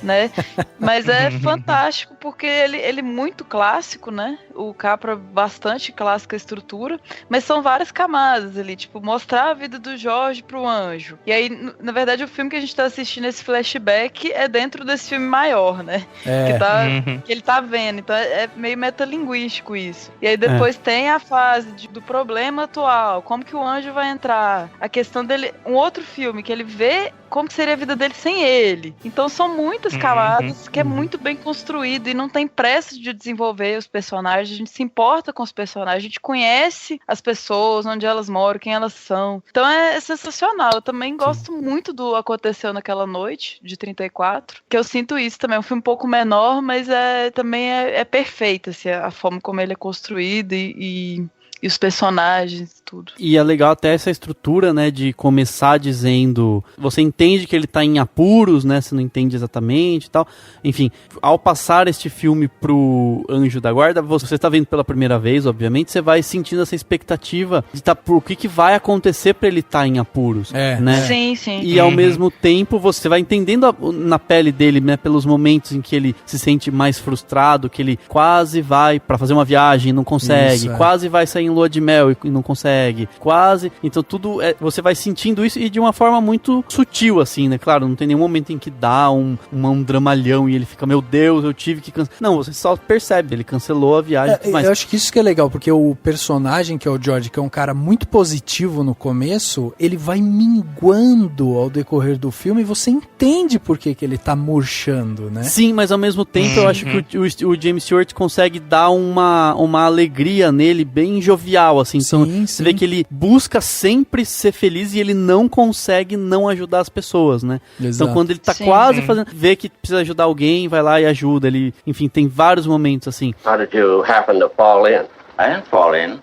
né? Mas é fantástico porque ele é muito clássico, né? O Capra bastante clássica a estrutura, mas são várias camadas ali, tipo, mostrar a vida do Jorge pro anjo. E aí, na verdade, o filme que a gente tá assistindo, esse flashback, é dentro desse filme maior, né? Que ele tá vendo, então é meio metalinguístico isso. E aí depois tem a fase do problema atual, como que o anjo vai entrar, a questão dele, um outro filme que ele vê como que seria a vida dele sem ele. Então são muitas camadas que é muito bem construído e não tem pressa de desenvolver os personagens, a gente se importa com os personagens, a gente conhece as pessoas, onde elas moram, quem elas são. Então é sensacional. Eu também gosto muito do Aconteceu Naquela Noite, de 34, que eu sinto isso também. É um filme um pouco menor, mas também é perfeito, assim, a forma como ele é construído e os personagens, tudo. E é legal até essa estrutura, né, de começar dizendo, você entende que ele tá em apuros, né, você não entende exatamente e tal. Enfim, ao passar este filme pro Anjo da Guarda, você tá vendo pela primeira vez, obviamente, você vai sentindo essa expectativa de o que vai acontecer pra ele estar em apuros, né? Sim, sim. E ao mesmo tempo, você vai entendendo na pele dele, né, pelos momentos em que ele se sente mais frustrado, que ele quase vai pra fazer uma viagem, não consegue, quase vai sair em lua de mel e não consegue, quase, então tudo, você vai sentindo isso e de uma forma muito sutil, assim, né, claro, não tem nenhum momento em que dá um dramalhão e ele fica, meu Deus, eu tive que cancelar, não, você só percebe, ele cancelou a viagem. Mas eu acho que isso que é legal, porque o personagem que é o George, que é um cara muito positivo no começo, ele vai minguando ao decorrer do filme e você entende por que ele tá murchando, né? Sim, mas ao mesmo tempo eu acho que o James Stewart consegue dar uma alegria nele bem jovial, assim. Então você vê que ele busca sempre ser feliz e ele não consegue não ajudar as pessoas, né? Exato. Então quando ele tá quase fazendo, vê que precisa ajudar alguém, vai lá e ajuda. Ele, enfim, tem vários momentos assim. How did you happen to fall in? I didn't fall in.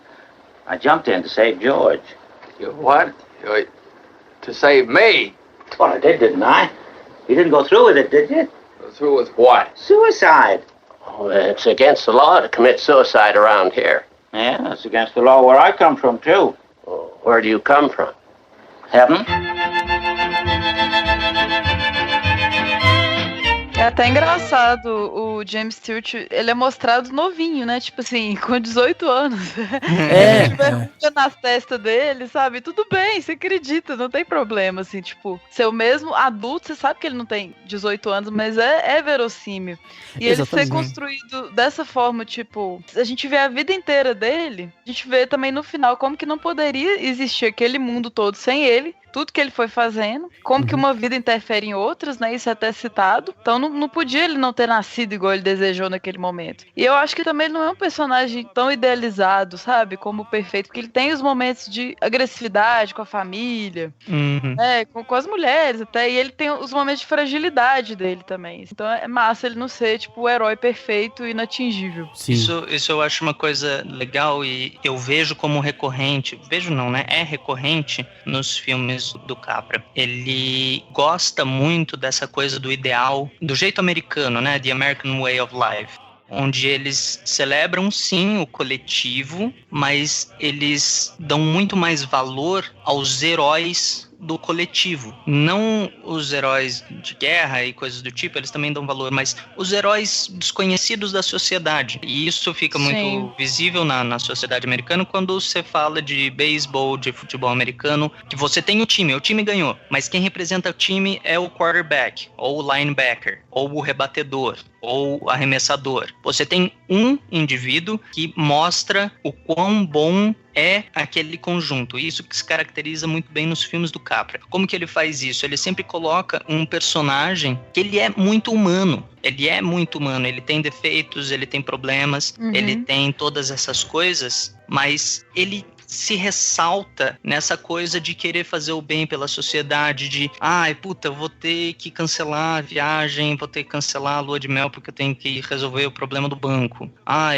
I jumped in to save George. You what? To save me? Well, I did, didn't I? You didn't go through with it, did you? Go through with what? Suicide. Oh, it's against the law to commit suicide around here. Yeah, it's against the law where I come from, too. Oh, where do you come from? Heaven? É até engraçado, o James Stewart, ele é mostrado novinho, né? Tipo assim, com 18 anos. Se tiver nas testas dele, sabe? Tudo bem, você acredita, não tem problema, assim, tipo, ser o mesmo adulto, você sabe que ele não tem 18 anos, mas é verossímil. E ele ser construído dessa forma, tipo, a gente vê a vida inteira dele, a gente vê também no final como que não poderia existir aquele mundo todo sem ele, tudo que ele foi fazendo, como que uma vida interfere em outras, né? Isso é até citado. Então não podia ele não ter nascido igual ele desejou naquele momento. E eu acho que também ele não é um personagem tão idealizado, sabe? Como o perfeito, porque ele tem os momentos de agressividade com a família, né? Com as mulheres até, e ele tem os momentos de fragilidade dele também. Então é massa ele não ser, tipo, o herói perfeito e inatingível. Sim. Isso eu acho uma coisa legal e eu vejo como recorrente, vejo não, né? É recorrente nos filmes do Capra. Ele gosta muito dessa coisa do ideal, do jeito americano, né? The American Way of Life. Onde eles celebram, sim, o coletivo, mas eles dão muito mais valor aos heróis do coletivo. Não os heróis de guerra e coisas do tipo, eles também dão valor, mas os heróis desconhecidos da sociedade. E isso fica muito visível na sociedade americana quando você fala de beisebol, de futebol americano, que você tem o time ganhou, mas quem representa o time é o quarterback, ou o linebacker, ou o rebatedor, ou o arremessador. Você tem um indivíduo que mostra o quão bom é aquele conjunto. Isso que se caracteriza muito bem nos filmes do Capra. Como que ele faz isso? Ele sempre coloca um personagem que ele é muito humano. Ele tem defeitos, ele tem problemas, ele tem todas essas coisas, mas ele se ressalta nessa coisa de querer fazer o bem pela sociedade, de eu vou ter que cancelar a viagem, vou ter que cancelar a lua de mel porque eu tenho que resolver o problema do banco.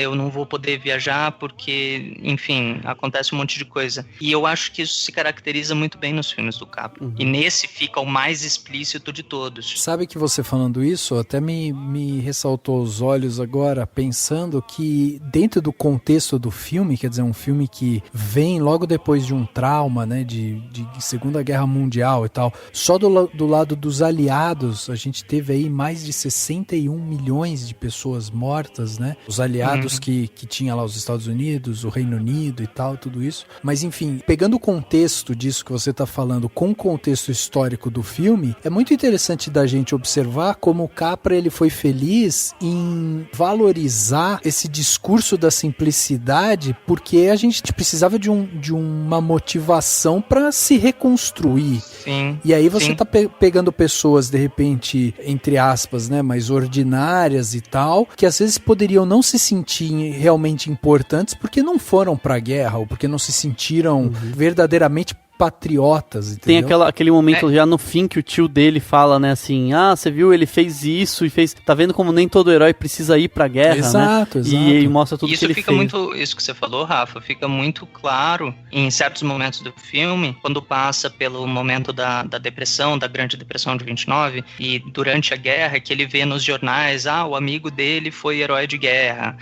Eu não vou poder viajar porque, enfim, acontece um monte de coisa. E eu acho que isso se caracteriza muito bem nos filmes do Capra. E nesse fica o mais explícito de todos. Sabe que você falando isso, até me ressaltou os olhos agora, pensando que dentro do contexto do filme, quer dizer, um filme que vem logo depois de um trauma, né, de Segunda Guerra Mundial e tal, só do lado dos aliados, a gente teve aí mais de 61 milhões de pessoas mortas, né, os aliados que tinha lá os Estados Unidos, o Reino Unido e tal, tudo isso, mas enfim, pegando o contexto disso que você tá falando com o contexto histórico do filme, é muito interessante da gente observar como o Capra, ele foi feliz em valorizar esse discurso da simplicidade, porque a gente precisava de uma motivação para se reconstruir. Sim. E aí você tá pegando pessoas, de repente, entre aspas, né, mais ordinárias e tal, que às vezes poderiam não se sentir realmente importantes porque não foram pra guerra, ou porque não se sentiram verdadeiramente patriotas, entendeu? Tem aquele momento já no fim que o tio dele fala, né, assim, você viu, ele fez isso e fez, tá vendo como nem todo herói precisa ir pra guerra, exato, né? Exato. E ele mostra tudo isso que ele fica fez. Muito, isso que você falou, Rafa, fica muito claro em certos momentos do filme, quando passa pelo momento da depressão, da Grande Depressão de 29, e durante a guerra, que ele vê nos jornais, o amigo dele foi herói de guerra,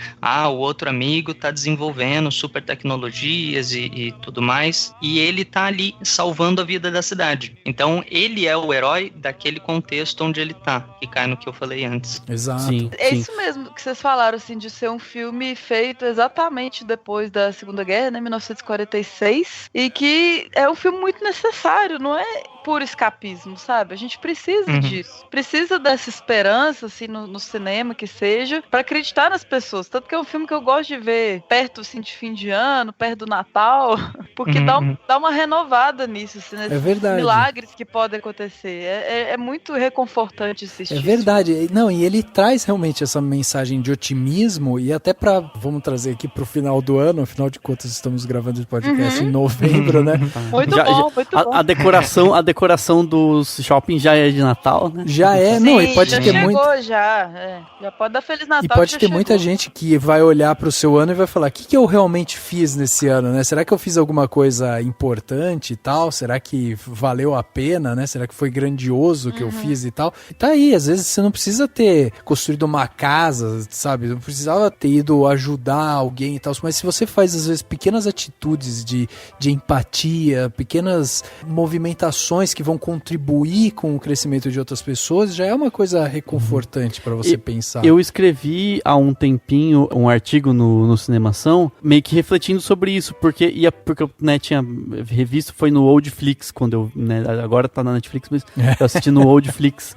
o outro amigo tá desenvolvendo super tecnologias e tudo mais, e ele tá ali e salvando a vida da cidade. Então, ele é o herói daquele contexto onde ele tá, que cai no que eu falei antes. Exato. Sim, É sim. isso mesmo que vocês falaram, assim, de ser um filme feito exatamente depois da Segunda Guerra, né, 1946, e que é um filme muito necessário, não é puro escapismo, sabe? A gente precisa disso. Precisa dessa esperança, assim, no cinema, que seja, pra acreditar nas pessoas. Tanto que é um filme que eu gosto de ver perto, assim, de fim de ano, perto do Natal, porque dá uma renovada nisso, assim, nesses milagres que podem acontecer. É muito reconfortante assistir. É verdade. Não, e ele traz realmente essa mensagem de otimismo e até vamos trazer aqui pro final do ano, afinal de contas estamos gravando esse podcast em novembro, né? Muito bom. A decoração dos shoppings já é de Natal, né? Já é, Sim, não, e pode ter muito... Já pode dar Feliz Natal. E pode ter muita gente que vai olhar pro seu ano e vai falar, o que eu realmente fiz nesse ano, né? Será que eu fiz alguma coisa importante e tal? Será que valeu a pena, né? Será que foi grandioso o que eu fiz e tal? E tá aí, às vezes você não precisa ter construído uma casa, sabe? Não precisava ter ido ajudar alguém e tal, mas se você faz, às vezes, pequenas atitudes de empatia, pequenas movimentações que vão contribuir com o crescimento de outras pessoas, já é uma coisa reconfortante pra você pensar. Eu escrevi há um tempinho um artigo no Cinemação, meio que refletindo sobre isso, porque eu tinha revisto, foi no Oldflix, quando eu, né, agora tá na Netflix, mas eu assisti no Oldflix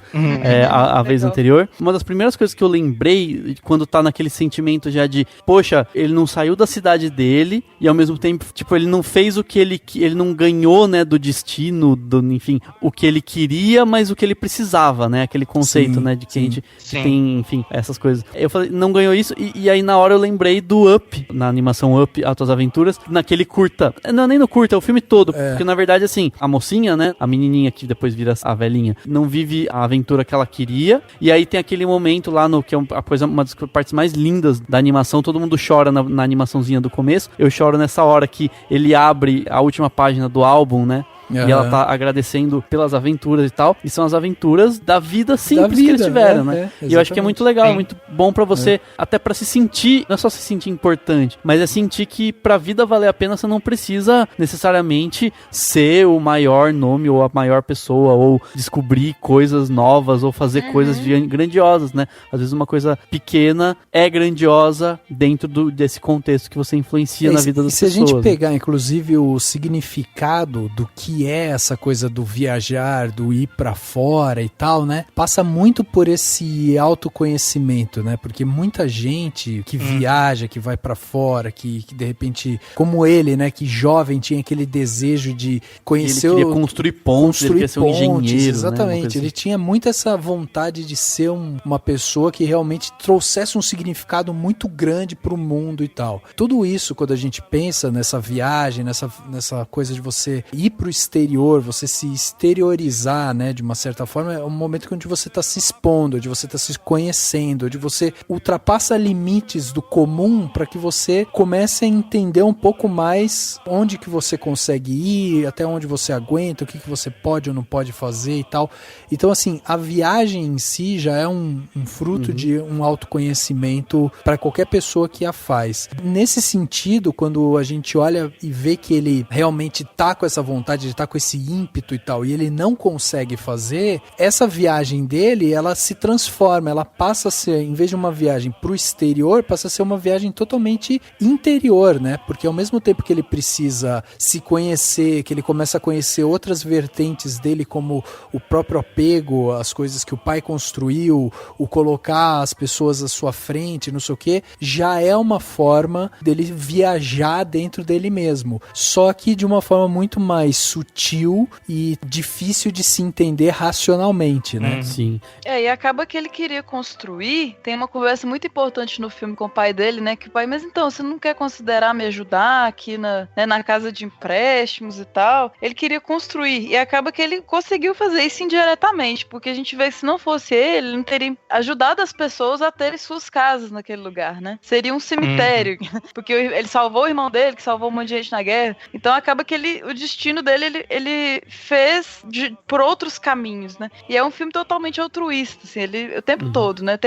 a vez anterior. Uma das primeiras coisas que eu lembrei, quando tá naquele sentimento já de, poxa, ele não saiu da cidade dele, e ao mesmo tempo, tipo, ele não fez o que ele não ganhou, né, do destino, enfim, o que ele queria, mas o que ele precisava, né, aquele conceito, né, de que a gente tem, enfim, essas coisas. Eu falei, não ganhou isso, e aí na hora eu lembrei do Up, na animação Up, As Tuas Aventuras, naquele curta, não, nem no curta, é o filme todo, porque na verdade, assim, a mocinha, né, a menininha que depois vira a velhinha, não vive a aventura que ela queria, e aí tem aquele momento lá no que é uma das partes mais lindas da animação, todo mundo chora na animaçãozinha do começo, eu choro nessa hora que ele abre a última página do álbum, né, e ela tá agradecendo pelas aventuras e tal. E são as aventuras da vida simples que eles tiveram, né? E eu acho que é muito legal, é muito bom pra você, até pra se sentir, não é só se sentir importante, mas é sentir que pra vida valer a pena você não precisa necessariamente ser o maior nome ou a maior pessoa, ou descobrir coisas novas, ou fazer coisas grandiosas, né? Às vezes uma coisa pequena é grandiosa dentro desse contexto que você influencia na vida das pessoas. Se a gente pegar, inclusive, o significado do que é essa coisa do viajar, do ir pra fora e tal, né? Passa muito por esse autoconhecimento, né? Porque muita gente que viaja, que vai pra fora, que de repente, como ele, né? Que jovem tinha aquele desejo de conhecer... Ele queria construir pontes, ele queria ser um engenheiro, exatamente. Né? Assim. Ele tinha muito essa vontade de ser uma pessoa que realmente trouxesse um significado muito grande pro mundo e tal. Tudo isso, quando a gente pensa nessa viagem, nessa coisa de você ir pro exterior, você se exteriorizar, né, de uma certa forma, é um momento onde você está se expondo, onde você está se conhecendo, onde você ultrapassa limites do comum para que você comece a entender um pouco mais onde que você consegue ir, até onde você aguenta, o que você pode ou não pode fazer e tal. Então, assim, a viagem em si já é um fruto de um autoconhecimento para qualquer pessoa que a faz. Nesse sentido, quando a gente olha e vê que ele realmente tá com essa vontade, ele tá com esse ímpeto e tal, e ele não consegue fazer, essa viagem dele, ela se transforma, ela passa a ser, em vez de uma viagem pro exterior, passa a ser uma viagem totalmente interior, né? Porque ao mesmo tempo que ele precisa se conhecer, que ele começa a conhecer outras vertentes dele, como o próprio apego, as coisas que o pai construiu, o colocar as pessoas à sua frente, não sei o que, já é uma forma dele viajar dentro dele mesmo. Só que de uma forma muito mais sutil e difícil de se entender racionalmente, né? Sim. E acaba que ele queria construir, tem uma conversa muito importante no filme com o pai dele, né, que o pai, mas então, você não quer considerar me ajudar aqui na casa de empréstimos e tal? Ele queria construir, e acaba que ele conseguiu fazer isso indiretamente, porque a gente vê que se não fosse ele não teria ajudado as pessoas a terem suas casas naquele lugar, né? Seria um cemitério, porque ele salvou o irmão dele, que salvou um monte de gente na guerra, então acaba que o destino dele, ele fez por outros caminhos, né? E é um filme totalmente altruísta, assim, ele o tempo todo, né?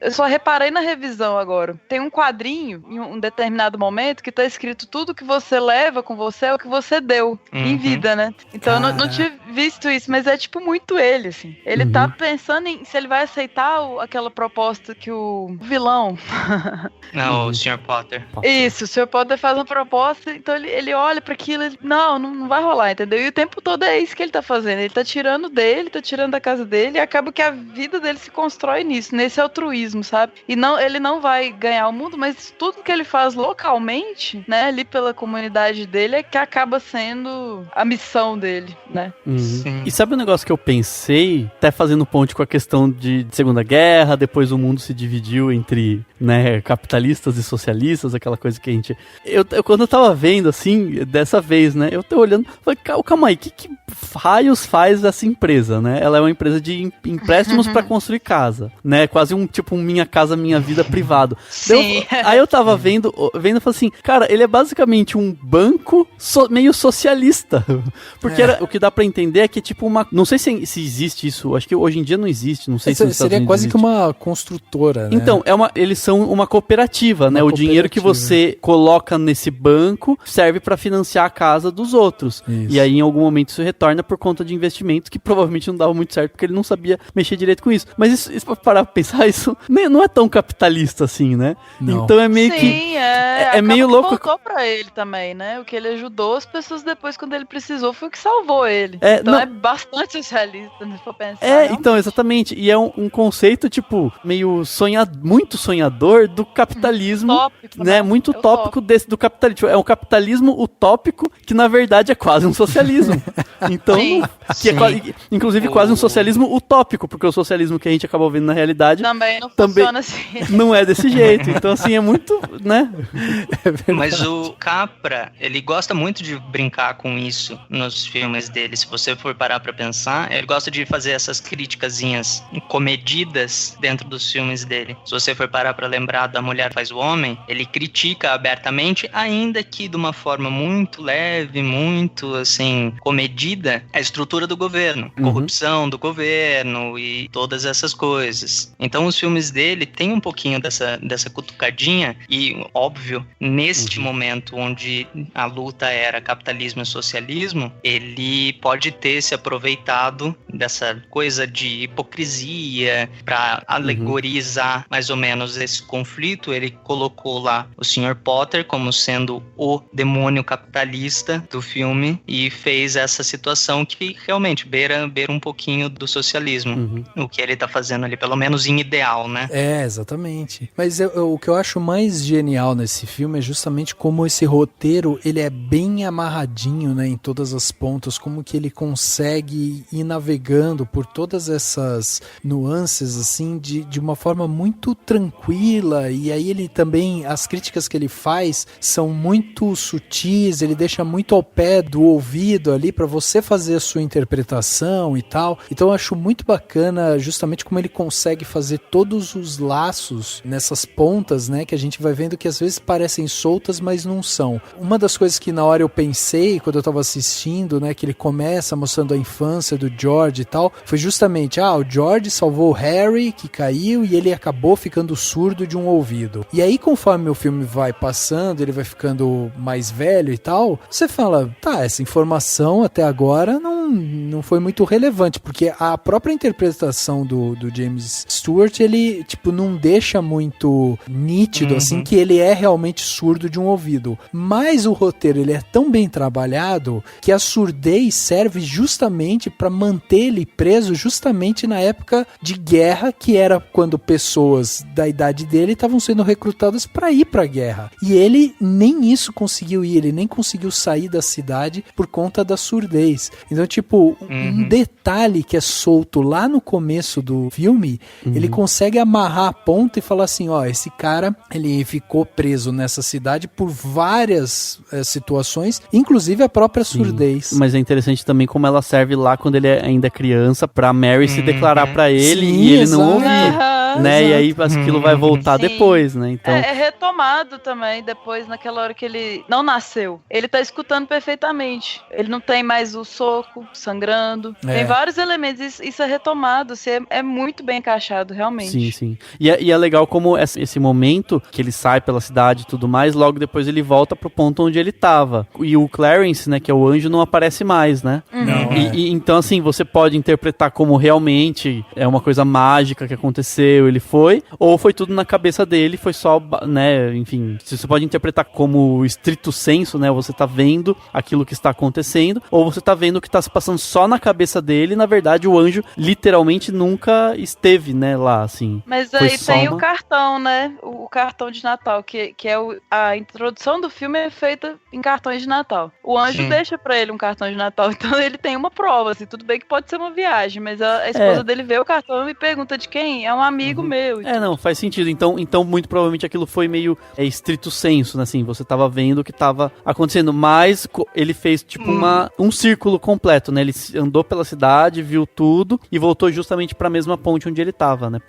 Eu só reparei na revisão agora. Tem um quadrinho, em um determinado momento, que tá escrito tudo que você leva com você é o que você deu em vida, né? Então eu não tinha visto isso, mas é tipo muito ele, assim. Ele tá pensando em se ele vai aceitar aquela proposta que o vilão... Não, o Sr. Potter. Isso, o Sr. Potter faz uma proposta, então ele olha pra aquilo e não vai rolar, entendeu? E o tempo todo é isso que ele tá fazendo. Ele tá tirando dele, tá tirando da casa dele, e acaba que a vida dele se constrói nisso, nesse altruísmo, sabe? E ele não vai ganhar o mundo, mas tudo que ele faz localmente, né, ali pela comunidade dele, é que acaba sendo a missão dele, né? E sabe um negócio que eu pensei, até fazendo ponte com a questão de Segunda Guerra, depois o mundo se dividiu entre, né, capitalistas e socialistas, aquela coisa que a gente... Quando eu tava vendo, assim, dessa vez, né, eu tô olhando, falei, calma aí, que raios faz essa empresa, né? Ela é uma empresa de empréstimos pra construir casa, né? Quase um Minha Casa Minha Vida privado. Sim. Aí eu tava vendo e falei assim, cara, ele é basicamente um banco meio socialista. Porque o que dá pra entender é que tipo uma... Não sei se existe isso, acho que hoje em dia não existe, não sei se seria quase que uma construtora, né? Então, eles são uma cooperativa, né? O dinheiro que você coloca nesse banco serve pra financiar a casa dos outros. Isso. E aí em algum momento isso retorna por conta de investimentos que provavelmente não davam muito certo porque ele não sabia mexer direito com isso. Mas isso pra parar pra pensar, isso não é tão capitalista assim, né? Não. Então é meio Sim, é meio louco. Voltou pra ele também, né? O que ele ajudou as pessoas depois quando ele precisou foi o que salvou ele. Então é bastante socialista, se for pensar. Então, exatamente. E é um conceito, tipo, meio muito sonhador do capitalismo, utópico, né? Muito utópico do capitalismo. É um capitalismo utópico que, na verdade, é quase um socialismo. Então, que é quase, inclusive quase um socialismo utópico, porque o socialismo que a gente acabou vendo na realidade também não funciona assim. Não é desse jeito. Então, assim, é muito, né? Mas o Capra, ele gosta muito de brincar com isso nos filmes dele. Se você for parar pra pensar, ele gosta de fazer essas criticazinhas comedidas dentro dos filmes dele. Se você for parar pra lembrar da Mulher Faz o Homem, ele critica abertamente, ainda que de uma forma muito leve, muito, assim, comedida, a estrutura do governo, corrupção do governo e todas essas coisas. Então os filmes dele têm um pouquinho dessa cutucadinha e, óbvio, neste momento onde a luta era capitalismo e socialismo, ele pode ter se aproveitado dessa coisa de hipocrisia para alegorizar mais ou menos esse conflito. Ele colocou lá o Sr. Potter como sendo o demônio capitalista do filme e fez essa situação que realmente beira um pouquinho do socialismo, o que ele tá fazendo ali, pelo menos em ideal, né? É, exatamente. Mas o que eu acho mais genial nesse filme é justamente como esse roteiro, ele é bem amarradinho, né, em todas as pontas, como que ele consegue ir navegando por todas essas nuances, assim, de uma forma muito tranquila, e aí ele também, as críticas que ele faz são muito sutis, ele deixa muito ao pé do ouvido ali para você fazer a sua interpretação e tal. Então eu acho muito bacana justamente como ele consegue fazer todos os laços nessas pontas, né, que a gente vai vendo que às vezes parecem soltas, mas não são. Uma das coisas que na hora eu pensei, quando eu tava assistindo, né, que ele começa mostrando a infância do George e tal, foi justamente, o George salvou o Harry, que caiu, e ele acabou ficando surdo de um ouvido. E aí, conforme o filme vai passando, ele vai ficando mais velho e tal, você fala, essa informação até agora não foi muito relevante, porque a própria interpretação do James Stewart, ele, tipo, não deixa muito nítido, assim, que ele é realmente surdo de um ouvido. Mas o roteiro, ele é tão bem trabalhado que a surdez serve justamente para manter ele preso justamente na época de guerra, que era quando pessoas da idade dele estavam sendo recrutadas para ir para a guerra. E ele nem isso conseguiu ir, ele nem conseguiu sair da cidade por conta da surdez. Então, tipo, um detalhe que é solto lá no começo do filme, ele consegue amarrar a ponta e falar assim, esse cara, ele ficou preso nessa cidade por várias situações, inclusive a própria surdez. Mas é interessante também como ela serve lá quando ele ainda é criança, pra Mary se declarar pra ele e ele não ouvir. né? Exato. E aí aquilo vai voltar Sim. depois, né? Então, É retomado também depois, naquela hora que ele não nasceu. Ele tá escutando perfeitamente. Ele não tem mais o soco sangrando. Tem vários elementos. Isso é retomado. É muito bem encaixado, realmente. sim, sim. E é legal como esse momento que ele sai pela cidade e tudo mais, logo depois ele volta pro ponto onde ele tava. E o Clarence, né, que é o anjo, não aparece mais, né? Não, Então, assim, você pode interpretar como realmente é uma coisa mágica que aconteceu, ele foi, ou foi tudo na cabeça dele, foi só, né, enfim, você pode interpretar como estrito senso, né, você tá vendo aquilo que está acontecendo, ou você tá vendo o que tá se passando só na cabeça dele, e na verdade o anjo literalmente nunca esteve, né, lá, assim. Mas aí tem o cartão, né, o cartão de Natal, que é a introdução do filme é feita em cartões de Natal. O anjo deixa pra ele um cartão de Natal, então ele tem uma prova, assim, tudo bem que pode ser uma viagem, mas a esposa dele vê o cartão e pergunta de quem? É um amigo meu. Não, faz sentido. Então muito provavelmente aquilo foi meio estrito senso, né? Assim, você tava vendo o que tava acontecendo, mas ele fez tipo um círculo completo, né? Ele andou pela cidade, viu tudo e voltou justamente pra mesma ponte onde ele tava, né?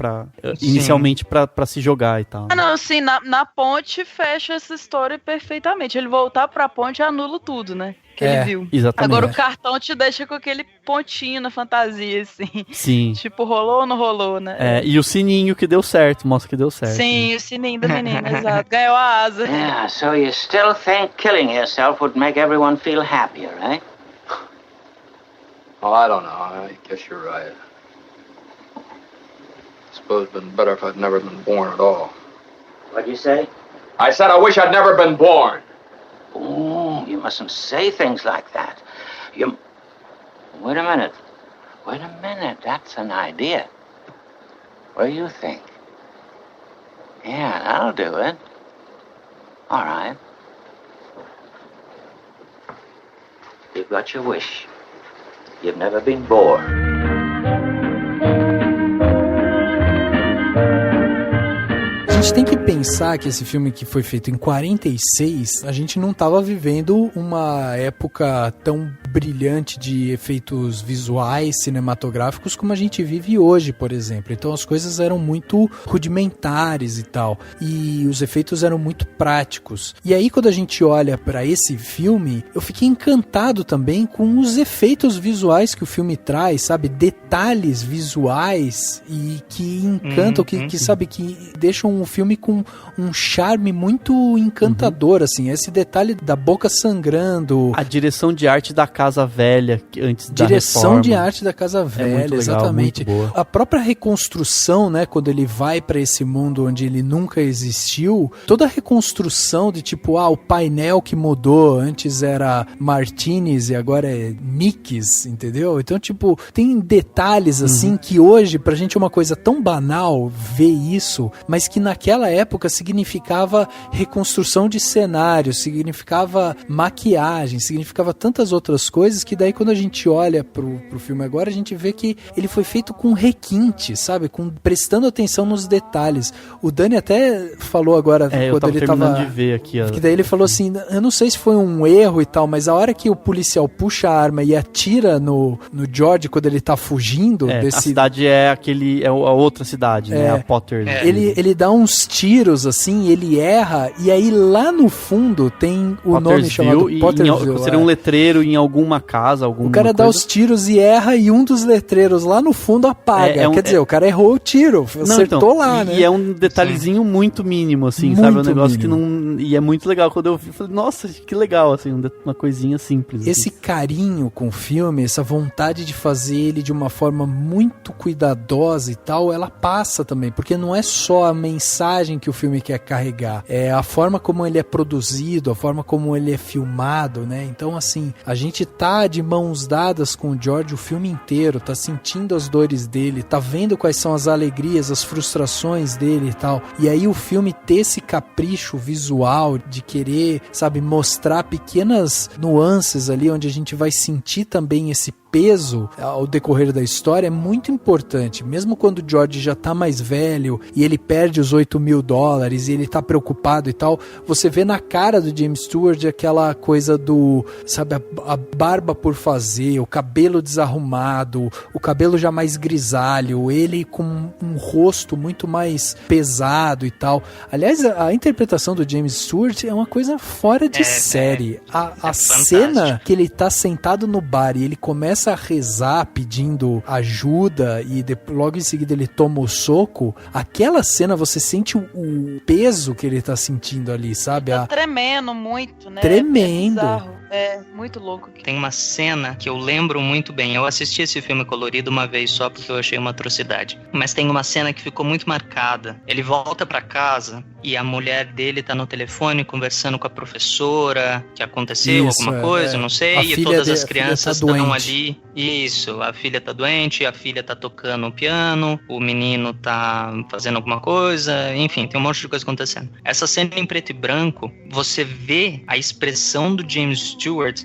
Inicialmente pra se jogar e tal. Ah, não, sim, na ponte fecha essa história perfeitamente. Ele voltar pra ponte anula tudo, né? Que ele viu. Exatamente. Agora o cartão te deixa com aquele pontinho na fantasia, assim. Sim. Tipo, rolou ou não rolou, né? E o sininho que deu certo, mostra que deu certo. Sim, né? O sininho da menina, exato. Ganhou a asa. Yeah, so you still think killing yourself would make everyone feel happier, eh? Oh, I don't know. I guess you're right. I suppose it'd been better if I'd never been born at all. What'd you say? I said I wish I'd never been born. Oh, you mustn't say things like that. Wait a minute. Wait a minute. That's an idea. What do you think? Yeah, that'll do it. All right. You've got your wish. You've never been born. A gente tem que pensar que esse filme que foi feito em 46, a gente não estava vivendo uma época tão brilhante de efeitos visuais, cinematográficos, como a gente vive hoje, por exemplo. Então as coisas eram muito rudimentares e tal, e os efeitos eram muito práticos. E aí quando a gente olha para esse filme, eu fiquei encantado também com os efeitos visuais que o filme traz, sabe? Detalhes visuais e que encantam, que sabe, que deixam um filme com um charme muito encantador, assim. Esse detalhe da boca sangrando. A direção de arte da Casa Velha, antes da direção reforma. de arte da Casa Velha, muito legal, exatamente. muito boa. A própria reconstrução, né, quando ele vai pra esse mundo onde ele nunca existiu, toda a reconstrução de tipo, o painel que mudou, antes era Martinis e agora é Mickey's, entendeu? Então, tipo, tem detalhes assim que hoje, pra gente é uma coisa tão banal ver isso, mas que naquela época significava reconstrução de cenário, significava maquiagem, significava tantas outras coisas que daí quando a gente olha pro filme agora, a gente vê que ele foi feito com requinte, sabe? Prestando atenção nos detalhes. O Dani até falou agora quando ele tava de ver aqui, que daí ele falou assim, eu não sei se foi um erro e tal, mas a hora que o policial puxa a arma e atira no George quando ele tá fugindo desse... A cidade é a outra cidade, né? A Potter. Ele dá uns tiros assim, ele erra, e aí lá no fundo tem o nome chamado Pottersville. Seria um letreiro em alguma casa, alguma coisa. O cara dá os tiros e erra, e um dos letreiros lá no fundo apaga. Quer dizer, o cara errou o tiro, acertou lá, né? E é um detalhezinho muito mínimo, assim, muito sabe? Um negócio mínimo. Que não... E é muito legal. Quando eu vi, eu falei, nossa, que legal, assim, uma coisinha simples. Esse assim. carinho com o filme, essa vontade de fazer ele de uma forma muito cuidadosa e tal, ela passa também, porque não é só a mensagem que o filme quer carregar, é a forma como ele é produzido, a forma como ele é filmado, né? Então, assim, a gente tá de mãos dadas com o George o filme inteiro, tá sentindo as dores dele, tá vendo quais são as alegrias, as frustrações dele e tal. E aí o filme ter esse capricho visual de querer, sabe, mostrar pequenas nuances ali, onde a gente vai sentir também esse peso ao decorrer da história é muito importante. Mesmo quando o George já tá mais velho e ele perde os $8.000 e ele tá preocupado e tal, você vê na cara do James Stewart aquela coisa do, sabe, a barba por fazer, o cabelo desarrumado, o cabelo já mais grisalho, ele com um rosto muito mais pesado e tal. Aliás, a interpretação do James Stewart é uma coisa fora de série. A cena que ele tá sentado no bar e ele começa a rezar pedindo ajuda e logo em seguida ele toma o soco, aquela cena você sente o peso que ele tá sentindo ali, sabe? Tá tremendo muito, né? Tremendo. É muito louco. Tem uma cena que eu lembro muito bem. Eu assisti esse filme colorido uma vez só porque eu achei uma atrocidade. Mas tem uma cena que ficou muito marcada. Ele volta pra casa e a mulher dele tá no telefone conversando com a professora, que aconteceu alguma coisa, não sei, e todas as crianças estão ali. Isso, a filha tá doente, a filha tá tocando o piano, o menino tá fazendo alguma coisa, enfim, tem um monte de coisa acontecendo. Essa cena em preto e branco, você vê a expressão do James Stewart,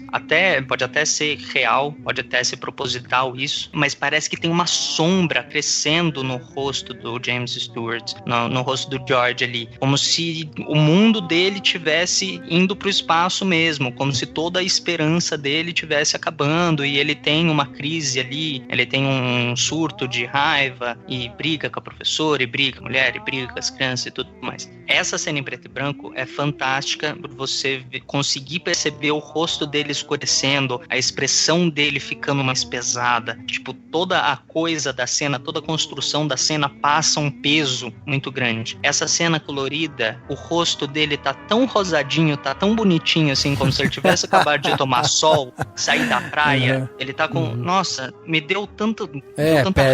pode até ser real, pode até ser proposital isso, mas parece que tem uma sombra crescendo no rosto do James Stewart, no rosto do George ali, como se o mundo dele tivesse indo pro espaço mesmo, como se toda a esperança dele tivesse acabando e ele tem uma crise ali, ele tem um surto de raiva e briga com a professora, e briga com a mulher, e briga com as crianças e tudo mais. Essa cena em preto e branco é fantástica por você conseguir perceber o rosto dele escurecendo, a expressão dele ficando mais pesada, tipo, toda a coisa da cena, toda a construção da cena passa um peso muito grande. Essa cena colorida, o rosto dele tá tão rosadinho, tá tão bonitinho assim, como se ele tivesse acabado de tomar sol, sair da praia, ele tá com, nossa, me deu tanta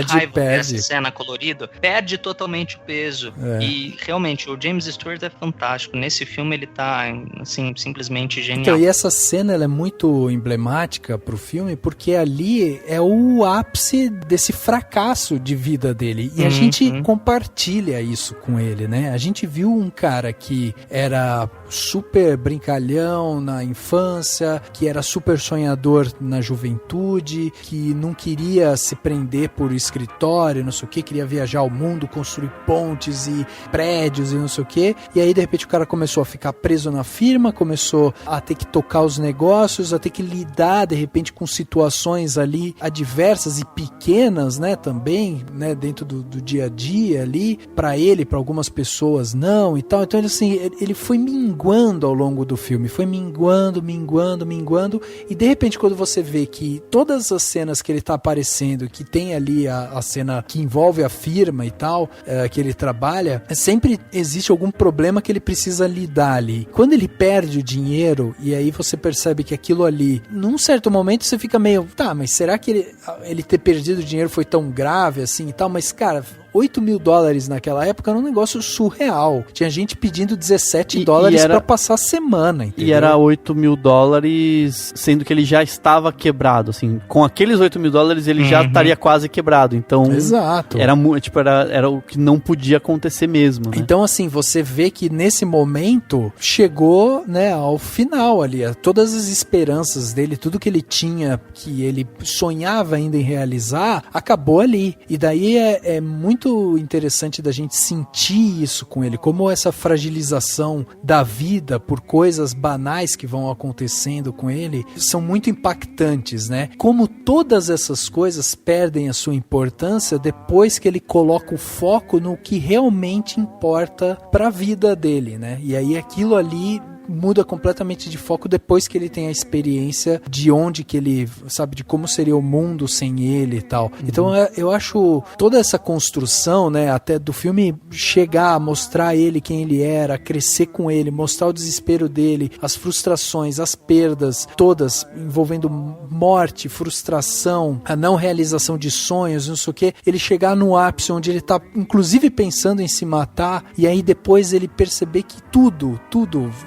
raiva essa cena colorida, perde totalmente o peso, e realmente o James Stewart é fantástico, nesse filme ele tá, assim, simplesmente genial. Então, e essa cena, ela é muito emblemática pro filme, porque ali é o ápice desse fracasso de vida dele, e a gente compartilha isso com ele, né? A gente viu um cara que era super brincalhão na infância, que era super sonhador na juventude, que não queria se prender por escritório, não sei o que, queria viajar ao mundo, construir pontes e prédios e não sei o que, e aí de repente o cara começou a ficar preso na firma, começou a ter que tocar os negócios, a ter que lidar de repente com situações ali adversas e pequenas, né, também, né, dentro do dia a dia ali, pra ele, pra algumas pessoas não e tal, então ele assim, ele foi minguando ao longo do filme, foi minguando, e de repente quando você vê que todas as cenas que ele tá aparecendo, que tem ali a cena que envolve a firma e tal, que ele trabalha, sempre existe algum problema que ele precisa lidar ali. Quando ele perde o dinheiro, e aí você percebe que aquilo ali, num certo momento você fica meio, tá, mas será que ele ter perdido o dinheiro foi tão grave assim e tal? Mas cara, $8.000 naquela época era um negócio surreal. Tinha gente pedindo $17 pra passar a semana, entendeu? E era $8.000, sendo que ele já estava quebrado, assim. Com aqueles $8.000 ele já estaria quase quebrado, então... Exato. Era o que não podia acontecer mesmo, né? Então, assim, você vê que nesse momento chegou, né, ao final ali. Todas as esperanças dele, tudo que ele tinha, que ele sonhava ainda em realizar, acabou ali. E daí é muito interessante da gente sentir isso com ele, como essa fragilização da vida por coisas banais que vão acontecendo com ele são muito impactantes, né? Como todas essas coisas perdem a sua importância depois que ele coloca o foco no que realmente importa para a vida dele, né? E aí aquilo ali muda completamente de foco depois que ele tem a experiência de onde que ele, sabe, de como seria o mundo sem ele e tal. Então eu acho toda essa construção, né, até do filme chegar a mostrar ele quem ele era, crescer com ele, mostrar o desespero dele, as frustrações, as perdas, todas envolvendo morte, frustração, a não realização de sonhos, não sei o que, ele chegar no ápice onde ele tá inclusive pensando em se matar, e aí depois ele perceber que tudo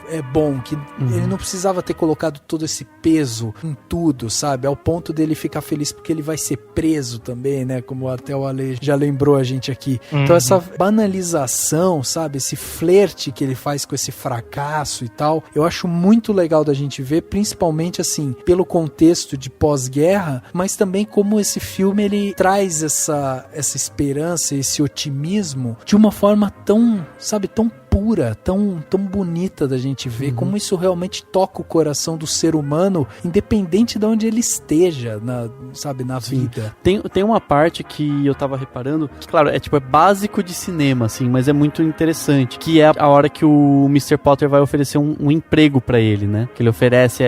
é bom, que ele não precisava ter colocado todo esse peso em tudo, sabe? Ao ponto dele ficar feliz porque ele vai ser preso também, né? Como até o Ale já lembrou a gente aqui. Então essa banalização, sabe? Esse flerte que ele faz com esse fracasso e tal, eu acho muito legal da gente ver, principalmente assim, pelo contexto de pós-guerra, mas também como esse filme ele traz essa esperança, esse otimismo de uma forma tão, sabe, tão pura, tão bonita da gente ver, como isso realmente toca o coração do ser humano, independente de onde ele esteja, na vida. Tem uma parte que eu tava reparando, claro, é básico de cinema, assim, mas é muito interessante, que é a hora que o Mr. Potter vai oferecer um emprego pra ele, né? Que ele oferece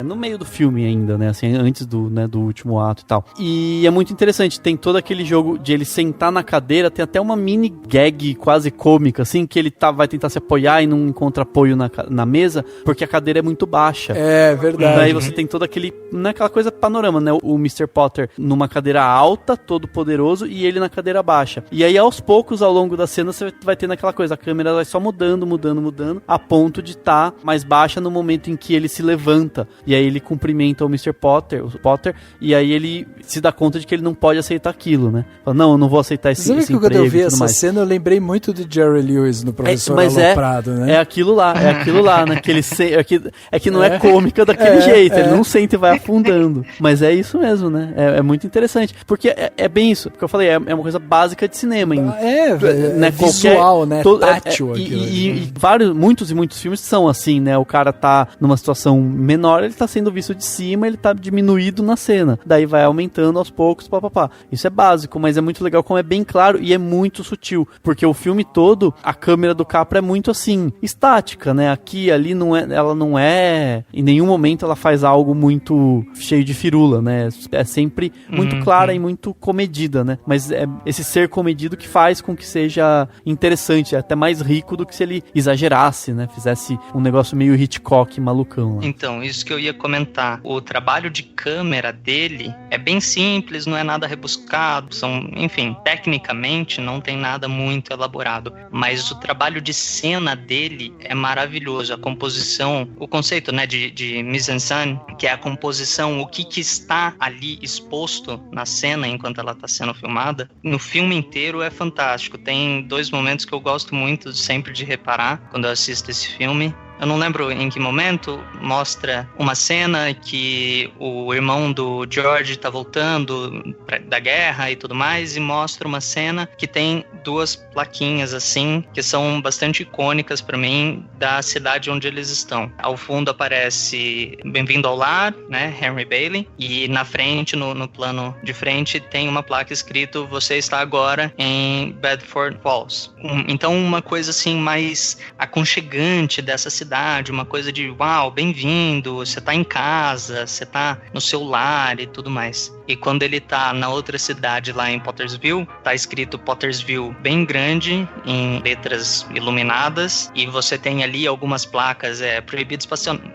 no meio do filme ainda, né? Assim, antes do último ato e tal. E é muito interessante, tem todo aquele jogo de ele sentar na cadeira, tem até uma mini gag quase cômica, assim, que ele vai tentar se apoiar e não encontra apoio na mesa, porque a cadeira é muito baixa. É verdade. Daí você tem todo aquele, naquela coisa panorama, né? O Mr. Potter numa cadeira alta, todo poderoso, e ele na cadeira baixa. E aí, aos poucos, ao longo da cena, você vai tendo aquela coisa, a câmera vai só mudando, a ponto de estar mais baixa no momento em que ele se levanta. E aí ele cumprimenta o Mr. Potter, e aí ele se dá conta de que ele não pode aceitar aquilo, né? Fala, não, eu não vou aceitar esse emprego. Quando eu vi essa cena, eu lembrei muito de Jerry Lewis no Professor Aloprado, né? É aquilo lá, né? Que ele que não é cômica daquele jeito, ele não sente e vai afundando. Mas é isso mesmo, né? É muito interessante. Porque é bem isso, porque eu falei, é uma coisa básica de cinema. Né? Visual, né? Tátil. E muitos filmes são assim, né? O cara tá numa situação menor, ele tá sendo visto de cima, ele tá diminuído na cena. Daí vai aumentando aos poucos, papapá. Isso é básico, mas é muito legal como é bem claro e é muito sutil. Porque o filme todo, a câmera do Capra é muito assim, estática, né? Aqui e ali ela não é... Em nenhum momento ela faz algo muito cheio de firula, né? É sempre muito clara e muito comedida, né? Mas é esse ser comedido que faz com que seja interessante, até mais rico do que se ele exagerasse, né? Fizesse um negócio meio Hitchcock malucão. Né? Então, isso que eu ia comentar. O trabalho de câmera dele é bem simples, não é nada rebuscado, enfim, tecnicamente não tem nada muito elaborado, mas o trabalho de cena dele é maravilhoso. A composição, o conceito, né, de mise-en-scène, que é a composição, o que está ali exposto na cena enquanto ela está sendo filmada, no filme inteiro é fantástico. Tem 2 momentos que eu gosto muito sempre de reparar quando eu assisto esse filme. Eu não lembro em que momento, mostra uma cena que o irmão do George tá voltando da guerra e tudo mais, e mostra uma cena que tem 2 plaquinhas assim, que são bastante icônicas para mim, da cidade onde eles estão. Ao fundo aparece Bem-vindo ao Lar, né, Henry Bailey, e na frente, no plano de frente, tem uma placa escrito: você está agora em Bedford Falls. Então uma coisa assim mais aconchegante dessa cidade, uma coisa de uau, bem-vindo, você tá em casa, você tá no seu lar e tudo mais. E quando ele tá na outra cidade lá em Pottersville, tá escrito Pottersville bem grande, em letras iluminadas, e você tem ali algumas placas, proibido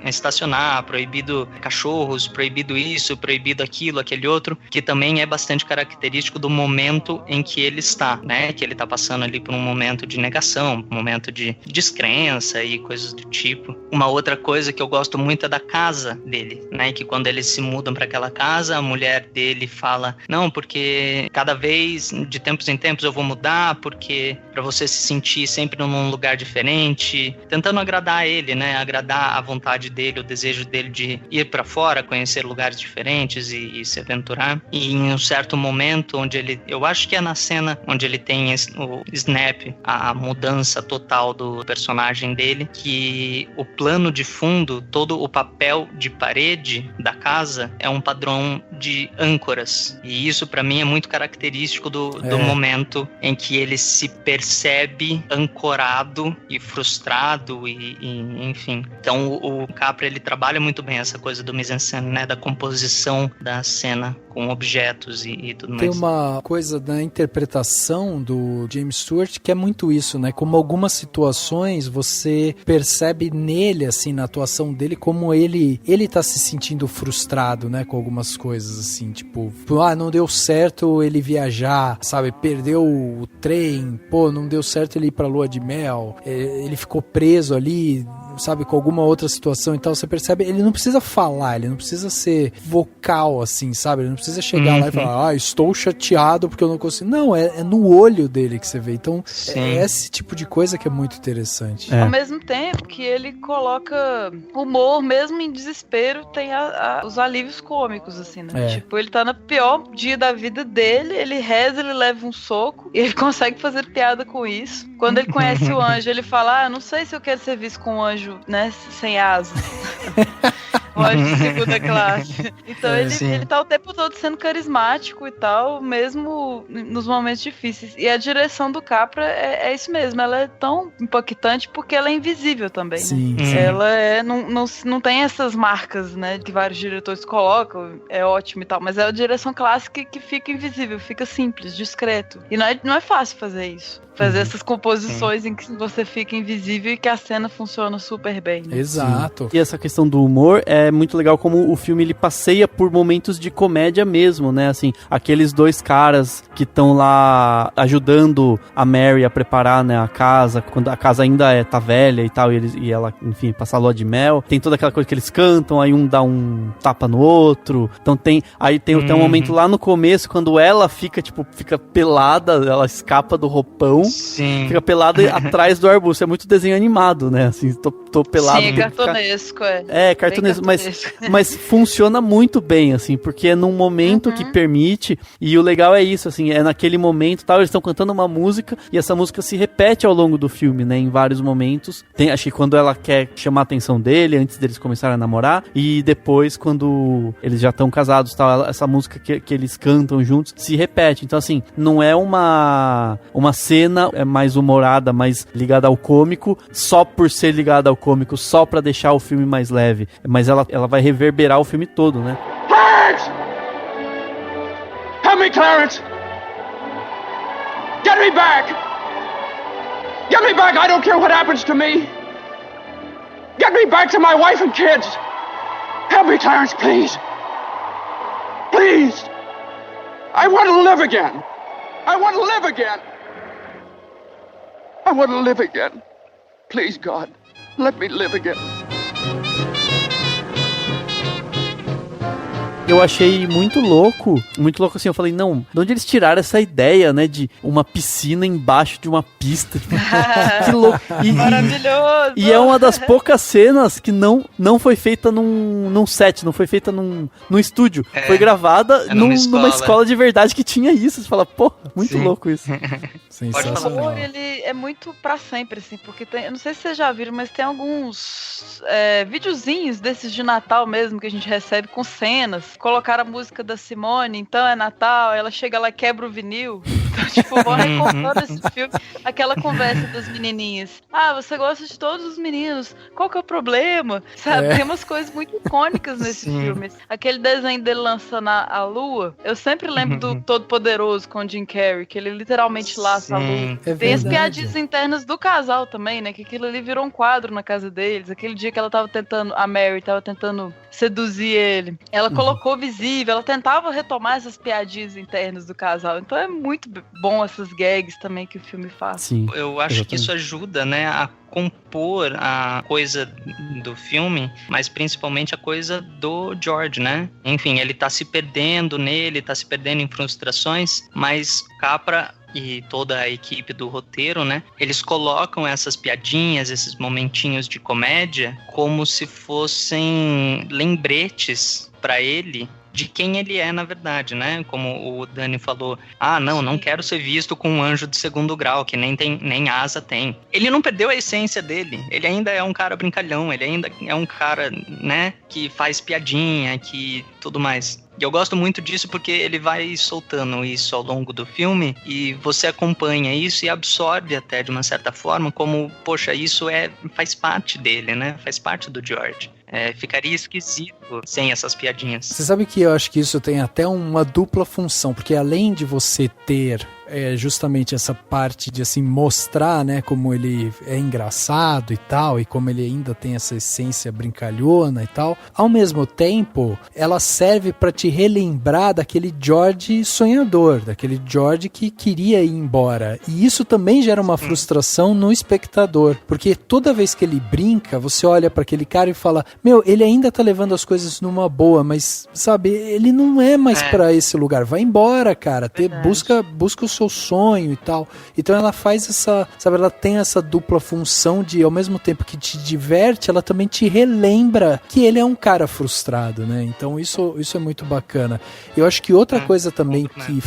estacionar, proibido cachorros, proibido isso, proibido aquilo, aquele outro, que também é bastante característico do momento em que ele está, né? Que ele tá passando ali por um momento de negação, um momento de descrença e coisas do tipo. Uma outra coisa que eu gosto muito é da casa dele, né? Que quando eles se mudam para aquela casa, a mulher dele fala: não, porque cada vez, de tempos em tempos eu vou mudar, porque para você se sentir sempre num lugar diferente, tentando agradar ele, né? Agradar a vontade dele, o desejo dele de ir para fora, conhecer lugares diferentes e se aventurar. E em um certo momento onde eu acho que é na cena onde ele tem o snap, a mudança total do personagem dele, que o plano de fundo, todo o papel de parede da casa é um padrão de âncoras. E isso para mim é muito característico do momento em que ele se percebe ancorado e frustrado e enfim. Então o Capra, ele trabalha muito bem essa coisa do mise-en-scène, né, da composição da cena com objetos e tudo mais. Tem uma coisa da interpretação do James Stewart que é muito isso, né? Como algumas situações você percebe nele, assim, na atuação dele, como ele tá se sentindo frustrado, né? Com algumas coisas, assim, tipo, não deu certo ele viajar, sabe? Perdeu o trem, não deu certo ele ir pra lua de mel, ele ficou preso ali sabe, com alguma outra situação e tal, você percebe, ele não precisa falar, ele não precisa ser vocal, assim, sabe? Ele não precisa chegar lá e falar, estou chateado porque eu não consigo. Não, é no olho dele que você vê. Então, é esse tipo de coisa que é muito interessante. Ao mesmo tempo que ele coloca humor, mesmo em desespero, tem os alívios cômicos, assim, né? Tipo, ele tá no pior dia da vida dele, ele reza, ele leva um soco, e ele consegue fazer piada com isso. Quando ele conhece o anjo, ele fala, não sei se eu quero ser visto com um anjo, né, sem asas. Um anjo de segunda classe. Então ele tá o tempo todo sendo carismático e tal, mesmo nos momentos difíceis. E a direção do Capra é isso mesmo, ela é tão impactante porque ela é invisível também, sim, né? sim. Ela não tem essas marcas, né, que vários diretores colocam, é ótimo e tal, mas é a direção clássica que fica invisível, fica simples, discreto. E não é fácil fazer isso. Fazer essas composições em que você fica invisível e que a cena funciona super bem, né? Exato. E essa questão do humor é muito legal como o filme ele passeia por momentos de comédia mesmo, né? Assim, aqueles dois caras que estão lá ajudando a Mary a preparar, né, a casa, quando a casa ainda tá velha e tal, e ela, enfim, passa a lua de mel. Tem toda aquela coisa que eles cantam, aí um dá um tapa no outro. Então tem um momento lá no começo, quando ela fica pelada, ela escapa do roupão. Sim. Fica pelada atrás do arbusto. É muito desenho animado, né? Assim, tô pelado. Sim, é cartunesco, cartunesco, mas funciona muito bem, assim, porque é num momento que permite, e o legal é isso, assim, é naquele momento, tal, eles estão cantando uma música, e essa música se repete ao longo do filme, né, em vários momentos. Acho que quando ela quer chamar a atenção dele, antes deles começarem a namorar, e depois, quando eles já estão casados, tal, essa música que eles cantam juntos, se repete. Então, assim, não é uma cena mais humorada, mais ligada ao cômico, só por ser ligada ao cômico, só pra deixar o filme mais leve, mas ela vai reverberar o filme todo, né? Clarence! Help me, Clarence! Get me back! Get me back! I don't care what happens to me! Get me back to my wife and kids! Help me, Clarence, please! Please! I want to live again! I want to live again! I want to live again. Please, God, let me live again. Eu achei muito louco assim, eu falei, não, de onde eles tiraram essa ideia, né, de uma piscina embaixo de uma pista, tipo, que louco. Maravilhoso! E é uma das poucas cenas que não foi feita num set, não foi feita num estúdio, foi gravada numa escola de verdade que tinha isso, você fala, pô, muito louco isso. Sensacional. O humor, ele é muito pra sempre, assim, porque eu não sei se vocês já viram, mas tem alguns videozinhos desses de Natal mesmo, que a gente recebe com cenas. Colocaram a música da Simone, então é Natal, ela chega lá e quebra o vinil. Então, tipo, vou recortando esse filme. Aquela conversa das menininhas. Você gosta de todos os meninos, qual que é o problema? Sabe, tem umas coisas muito icônicas nesse filme. Aquele desenho dele lançando a lua, eu sempre lembro do Todo-Poderoso com o Jim Carrey, que ele literalmente laça a lua. Tem as piadinhas internas do casal também, né, que aquilo ali virou um quadro na casa deles. Aquele dia que a Mary tava tentando seduzir ele, ela colocou visível, ela tentava retomar essas piadinhas internas do casal. Então é muito bom essas gags também que o filme faz. Sim, eu acho que isso ajuda, né, a compor a coisa do filme, mas principalmente a coisa do George, né? Enfim, ele tá se perdendo nele, tá se perdendo em frustrações, mas Capra e toda a equipe do roteiro, né? Eles colocam essas piadinhas, esses momentinhos de comédia, como se fossem lembretes para ele de quem ele é, na verdade, né? Como o Dani falou, não quero ser visto com um anjo de segundo grau, que nem asa tem. Ele não perdeu a essência dele, ele ainda é um cara brincalhão, ele ainda é um cara, né, que faz piadinha, que tudo mais. E eu gosto muito disso porque ele vai soltando isso ao longo do filme e você acompanha isso e absorve até de uma certa forma como, poxa, isso faz parte dele, né? Faz parte do George. Ficaria esquisito sem essas piadinhas. Você sabe que eu acho que isso tem até uma dupla função, porque além de você ter justamente essa parte de assim mostrar, né, como ele é engraçado e tal, e como ele ainda tem essa essência brincalhona e tal, ao mesmo tempo ela serve para te relembrar daquele George sonhador, daquele George que queria ir embora, e isso também gera uma frustração no espectador, porque toda vez que ele brinca, você olha para aquele cara e fala, meu, ele ainda tá levando as coisas numa boa, mas sabe, ele não é mais para esse lugar, vai embora, cara, busca o seu sonho e tal. Então ela faz essa, sabe, ela tem essa dupla função de, ao mesmo tempo que te diverte, ela também te relembra que ele é um cara frustrado, né? Então isso é muito bacana. Eu acho que outra coisa também que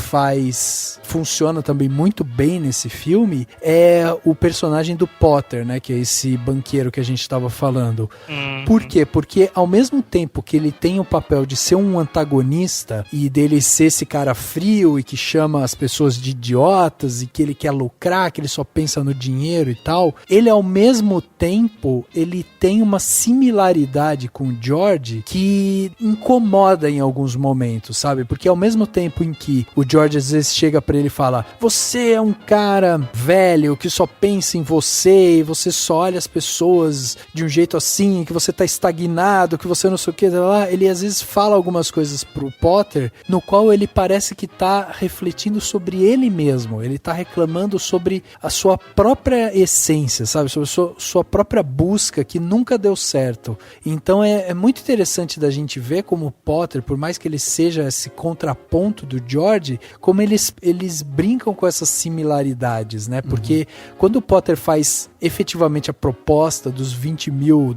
funciona também muito bem nesse filme é o personagem do Potter, né? Que é esse banqueiro que a gente estava falando. Por quê? Porque ao mesmo tempo que ele tem o papel de ser um antagonista e dele ser esse cara frio e que chama as pessoas de idiotas e que ele quer lucrar, que ele só pensa no dinheiro e tal, ele ao mesmo tempo, ele tem uma similaridade com o George que incomoda em alguns momentos, sabe? Porque ao mesmo tempo em que o George às vezes chega pra ele e fala, você é um cara velho que só pensa em você e você só olha as pessoas de um jeito assim, que você tá estagnado, que você não sei o que, ele às vezes fala algumas coisas pro Potter, no qual ele parece que tá refletindo sobre ele mesmo, ele tá reclamando sobre a sua própria essência, sabe, sobre a sua própria busca que nunca deu certo. Então é muito interessante da gente ver como o Potter, por mais que ele seja esse contraponto do George, como eles brincam com essas similaridades, né, porque quando o Potter faz efetivamente a proposta dos $20 mil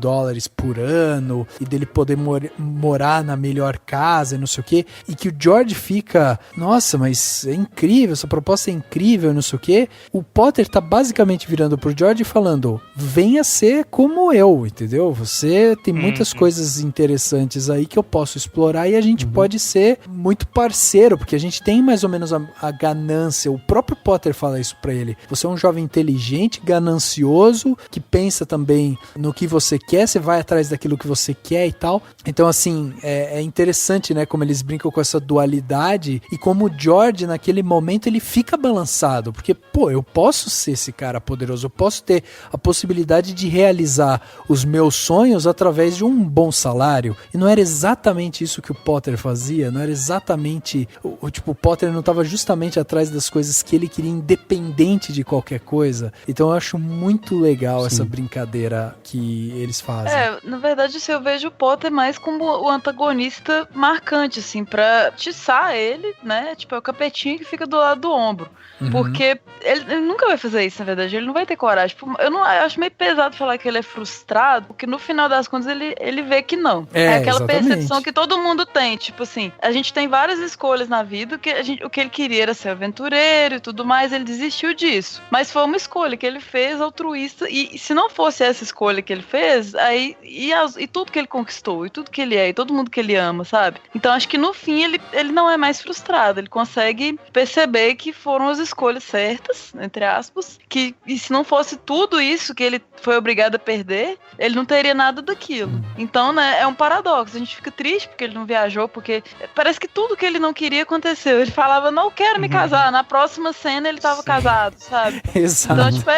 por ano e dele poder morar na melhor casa e não sei o que, e que o George fica, nossa, mas é incrível, essa proposta é incrível, não sei o que, o Potter tá basicamente virando pro George e falando, venha ser como eu, entendeu? Você tem muitas coisas interessantes aí que eu posso explorar e a gente pode ser muito parceiro, porque a gente tem mais ou menos a ganância, o próprio Potter fala isso pra ele, você é um jovem inteligente, ganancioso, que pensa também no que você quer, você vai atrás daquilo que você quer e tal. Então, assim, é interessante, né, como eles brincam com essa dualidade e como o George, naquele momento, ele fica balançado, porque, pô, eu posso ser esse cara poderoso, eu posso ter a possibilidade de realizar os meus sonhos através de um bom salário, e não era exatamente isso que o Potter fazia, não era exatamente, o Potter não estava justamente atrás das coisas que ele queria, independente de qualquer coisa. Então eu acho muito legal essa brincadeira que eles fazem. Na verdade, assim, eu vejo o Potter mais como o antagonista marcante, assim, pra atiçar ele, né, tipo, é o capetinho que fica do lado do ombro. Porque ele nunca vai fazer isso, na verdade, ele não vai ter coragem. Eu acho meio pesado falar que ele é frustrado, porque no final das contas ele vê que não. É aquela percepção que todo mundo tem, tipo assim, a gente tem várias escolhas na vida, o que ele queria era ser aventureiro e tudo mais, ele desistiu disso. Mas foi uma escolha que ele fez altruísta, e se não fosse essa escolha que ele fez, aí e tudo que ele conquistou, e tudo que ele é, e todo mundo que ele ama, sabe? Então acho que no fim ele não é mais frustrado, ele consegue perceber que foram as escolhas certas, entre aspas, e se não fosse tudo isso que ele foi obrigado a perder, ele não teria nada daquilo. Então, né, é um paradoxo, a gente fica triste porque ele não viajou, porque parece que tudo que ele não queria aconteceu, ele falava, não quero me casar, na próxima cena ele tava casado, sabe? Exato. Então, tipo,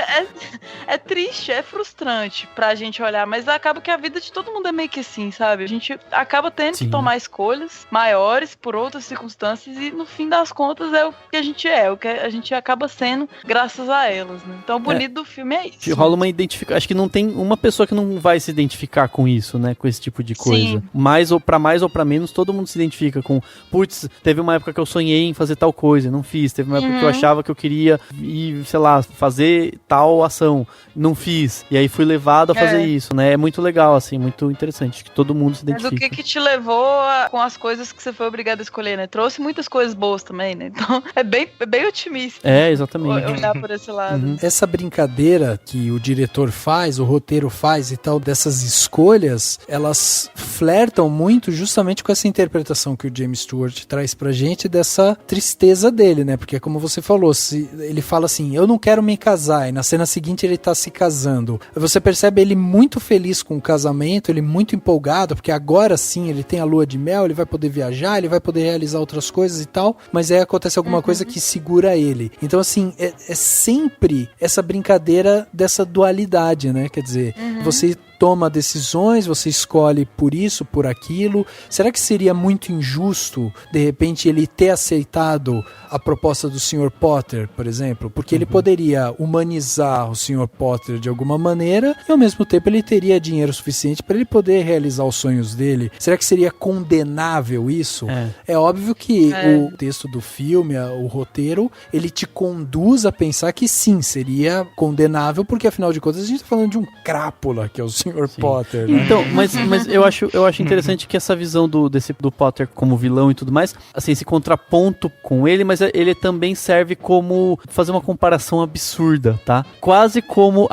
é triste, é frustrante pra gente olhar, mas acaba que a vida de todo mundo é meio que assim, sabe? A gente acaba tendo que tomar escolhas maiores por outras circunstâncias e no fim das contas é o que a gente o que a gente acaba sendo graças a elas, né? Então o bonito do filme é isso. Rola uma identificação, acho que não tem uma pessoa que não vai se identificar com isso, né? Com esse tipo de coisa. Sim. Mais ou pra menos, todo mundo se identifica com, putz, teve uma época que eu sonhei em fazer tal coisa, não fiz. Teve uma época que eu achava que eu queria ir, sei lá, fazer tal ação, não fiz. E aí fui levado a fazer isso, né? É muito legal, assim, muito interessante, que todo mundo se identifica. Mas o que te levou com as coisas que você foi obrigado a escolher, né? Trouxe muitas coisas boas também, né? Então é bem otimista. Exatamente. Olhar por esse lado. Essa brincadeira que o diretor faz, o roteiro faz e tal, dessas escolhas, elas flertam muito justamente com essa interpretação que o James Stewart traz pra gente dessa tristeza dele, né? Porque como você falou, ele fala assim, eu não quero me casar, e na cena seguinte ele tá se casando. Você percebe ele muito feliz com o casamento, ele muito empolgado, porque agora sim ele tem a lua de mel, ele vai poder viajar, ele vai poder realizar outras coisas e tal, mas aí acontece alguma coisa que segura ele. Então assim, é sempre essa brincadeira dessa dualidade, né? Quer dizer, você toma decisões, você escolhe por isso, por aquilo. Será que seria muito injusto, de repente, ele ter aceitado a proposta do Sr. Potter, por exemplo? Porque ele poderia humanizar o Sr. Potter de alguma maneira e, ao mesmo tempo, ele teria dinheiro suficiente para ele poder realizar os sonhos dele. Será que seria condenável isso? É óbvio que o texto do filme, o roteiro, ele te conduz a pensar que sim, seria condenável, porque, afinal de contas, a gente está falando de um crápula, que é o Sr. Potter, né? Então, mas eu acho interessante que essa visão do Potter como vilão e tudo mais, assim, esse contraponto com ele, mas ele também serve como fazer uma comparação absurda, tá? Quase como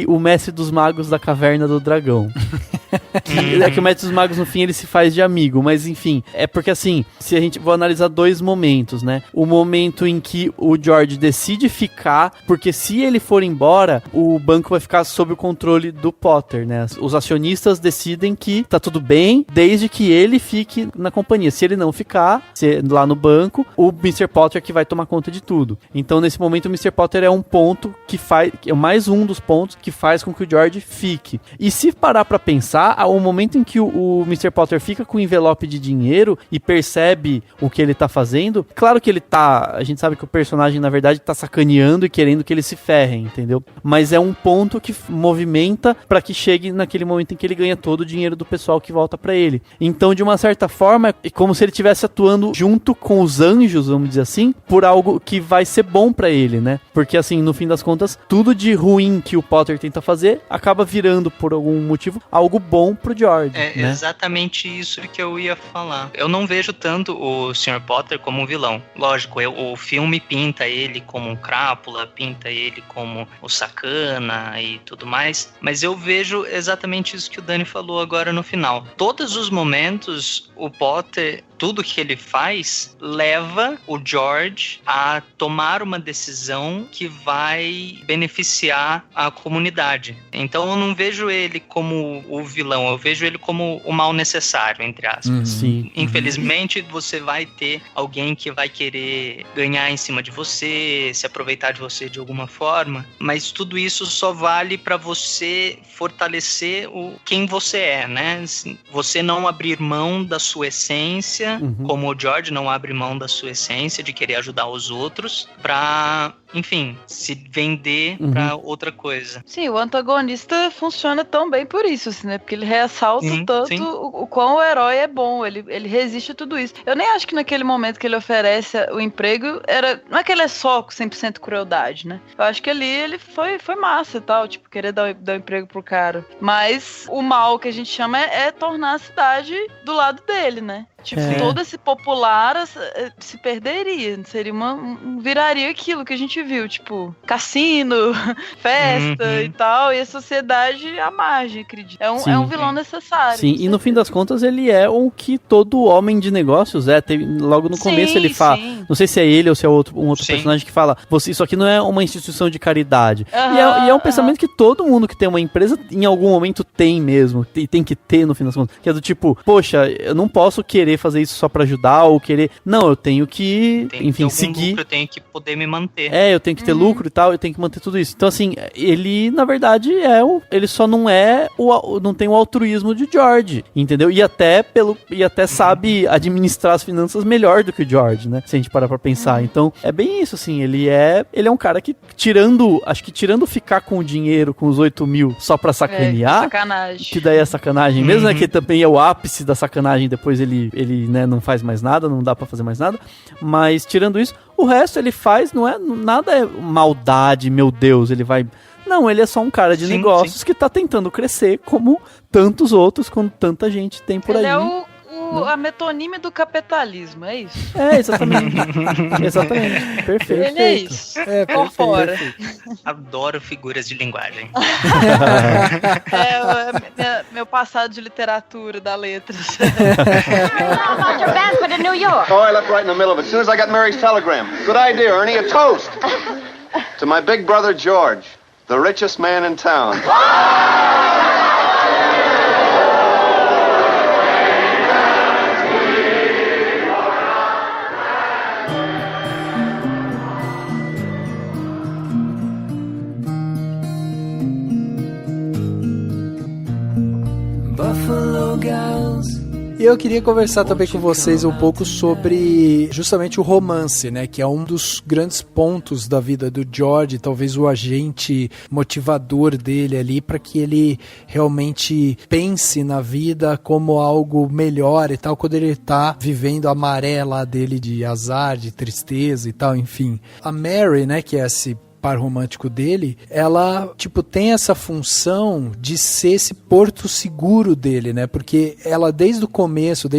o mestre dos magos da Caverna do Dragão. Que o mestre dos magos, no fim, ele se faz de amigo, mas enfim, é porque assim, se a gente for analisar dois momentos, né? O momento em que o George decide ficar, porque se ele for embora, o banco vai ficar sob o controle do Potter, né? Os acionistas decidem que tá tudo bem, desde que ele fique na companhia. Se ele não ficar, lá no banco, o Mr. Potter que vai tomar conta de tudo. Então, nesse momento, o Mr. Potter é um ponto é mais um dos pontos que faz com que o George fique. E se parar pra pensar, ao momento em que o Mr. Potter fica com o envelope de dinheiro e percebe o que ele tá fazendo, claro que a gente sabe que o personagem, na verdade, tá sacaneando e querendo que ele se ferre, entendeu? Mas é um ponto que movimenta pra que chegue naquele momento em que ele ganha todo o dinheiro do pessoal que volta pra ele. Então, de uma certa forma, é como se ele estivesse atuando junto com os anjos, vamos dizer assim, por algo que vai ser bom pra ele, né? Porque, assim, no fim das contas, tudo de ruim que o Potter tenta fazer acaba virando, por algum motivo, algo bom pro George. É, né? Exatamente isso que eu ia falar. Eu não vejo tanto o Sr. Potter como um vilão. Lógico, o filme pinta ele como um crápula, pinta ele como o sacana e tudo mais, mas eu vejo exatamente isso que o Dani falou agora no final. Todos os momentos, o Potter, tudo que ele faz, leva o George a tomar uma decisão que vai beneficiar a comunidade. Então eu não vejo ele como o vilão, eu vejo ele como o mal necessário, entre aspas. Sim. Infelizmente, você vai ter alguém que vai querer ganhar em cima de você, se aproveitar de você de alguma forma, mas tudo isso só vale para você fortalecer quem você é, né? Você não abrir mão da sua essência, como o George não abre mão da sua essência de querer ajudar os outros pra, enfim, se vender pra outra coisa. Sim, o antagonista funciona tão bem por isso, assim, né? Porque ele ressalta tanto o quão o herói é bom, ele resiste a tudo isso. Eu nem acho que naquele momento que ele oferece o emprego, não é que ele é só 100% crueldade, né? Eu acho que ali ele foi massa e tal, tipo, querer dar um emprego pro cara. Mas o mal que a gente chama é tornar a cidade do lado dele, né? Tipo, todo esse popular se perderia. Seria viraria aquilo que a gente viu, tipo, cassino, festa e tal, e a sociedade à margem, acredito. É um vilão necessário. Sim, e no fim das contas ele é o que todo homem de negócios é. Logo no começo ele fala, não sei se é ele ou se é um outro personagem que fala, isso aqui não é uma instituição de caridade. E é um pensamento que todo mundo que tem uma empresa em algum momento tem mesmo, e tem que ter no fim das contas. Que é do tipo, poxa, eu não posso querer fazer isso só pra ajudar ou querer... Não, eu tenho que, enfim, seguir... lucro, eu tenho que poder me manter. Eu tenho que ter lucro e tal, eu tenho que manter tudo isso. Então, assim, ele, na verdade, ele só não não tem o altruísmo de George, entendeu? E até sabe administrar as finanças melhor do que o George, né? Se a gente parar pra pensar. Então, é bem isso, assim, ele é um cara que, tirando ficar com o dinheiro, com os 8 mil, só pra sacanear... sacanagem. Que daí é sacanagem. Mesmo que também é o ápice da sacanagem, depois ele né, não faz mais nada, não dá pra fazer mais nada, mas tirando isso, o resto ele faz, nada é maldade, meu Deus, ele vai... Não, ele é só um cara de negócios que tá tentando crescer como tantos outros, como tanta gente tem por aí. Ele é o a metonímia do capitalismo, é isso? É, exatamente. Exatamente. Perfeito. Ele é isso. Por fora. Adoro figuras de linguagem. Meu passado de literatura, da letras. Oh, I left right in the middle of it. As soon as I got Mary's telegram. Good idea, Ernie. A toast. To my big brother, George, the richest man in town. Buffalo Gals. E eu queria conversar também com vocês um pouco sobre justamente o romance, né? Que é um dos grandes pontos da vida do George, talvez o agente motivador dele ali, para que ele realmente pense na vida como algo melhor e tal, quando ele tá vivendo a maré lá dele de azar, de tristeza e tal, enfim. A Mary, né, que é esse par romântico dele, ela, tipo, tem essa função de ser esse porto seguro dele, né? Porque ela, desde o começo,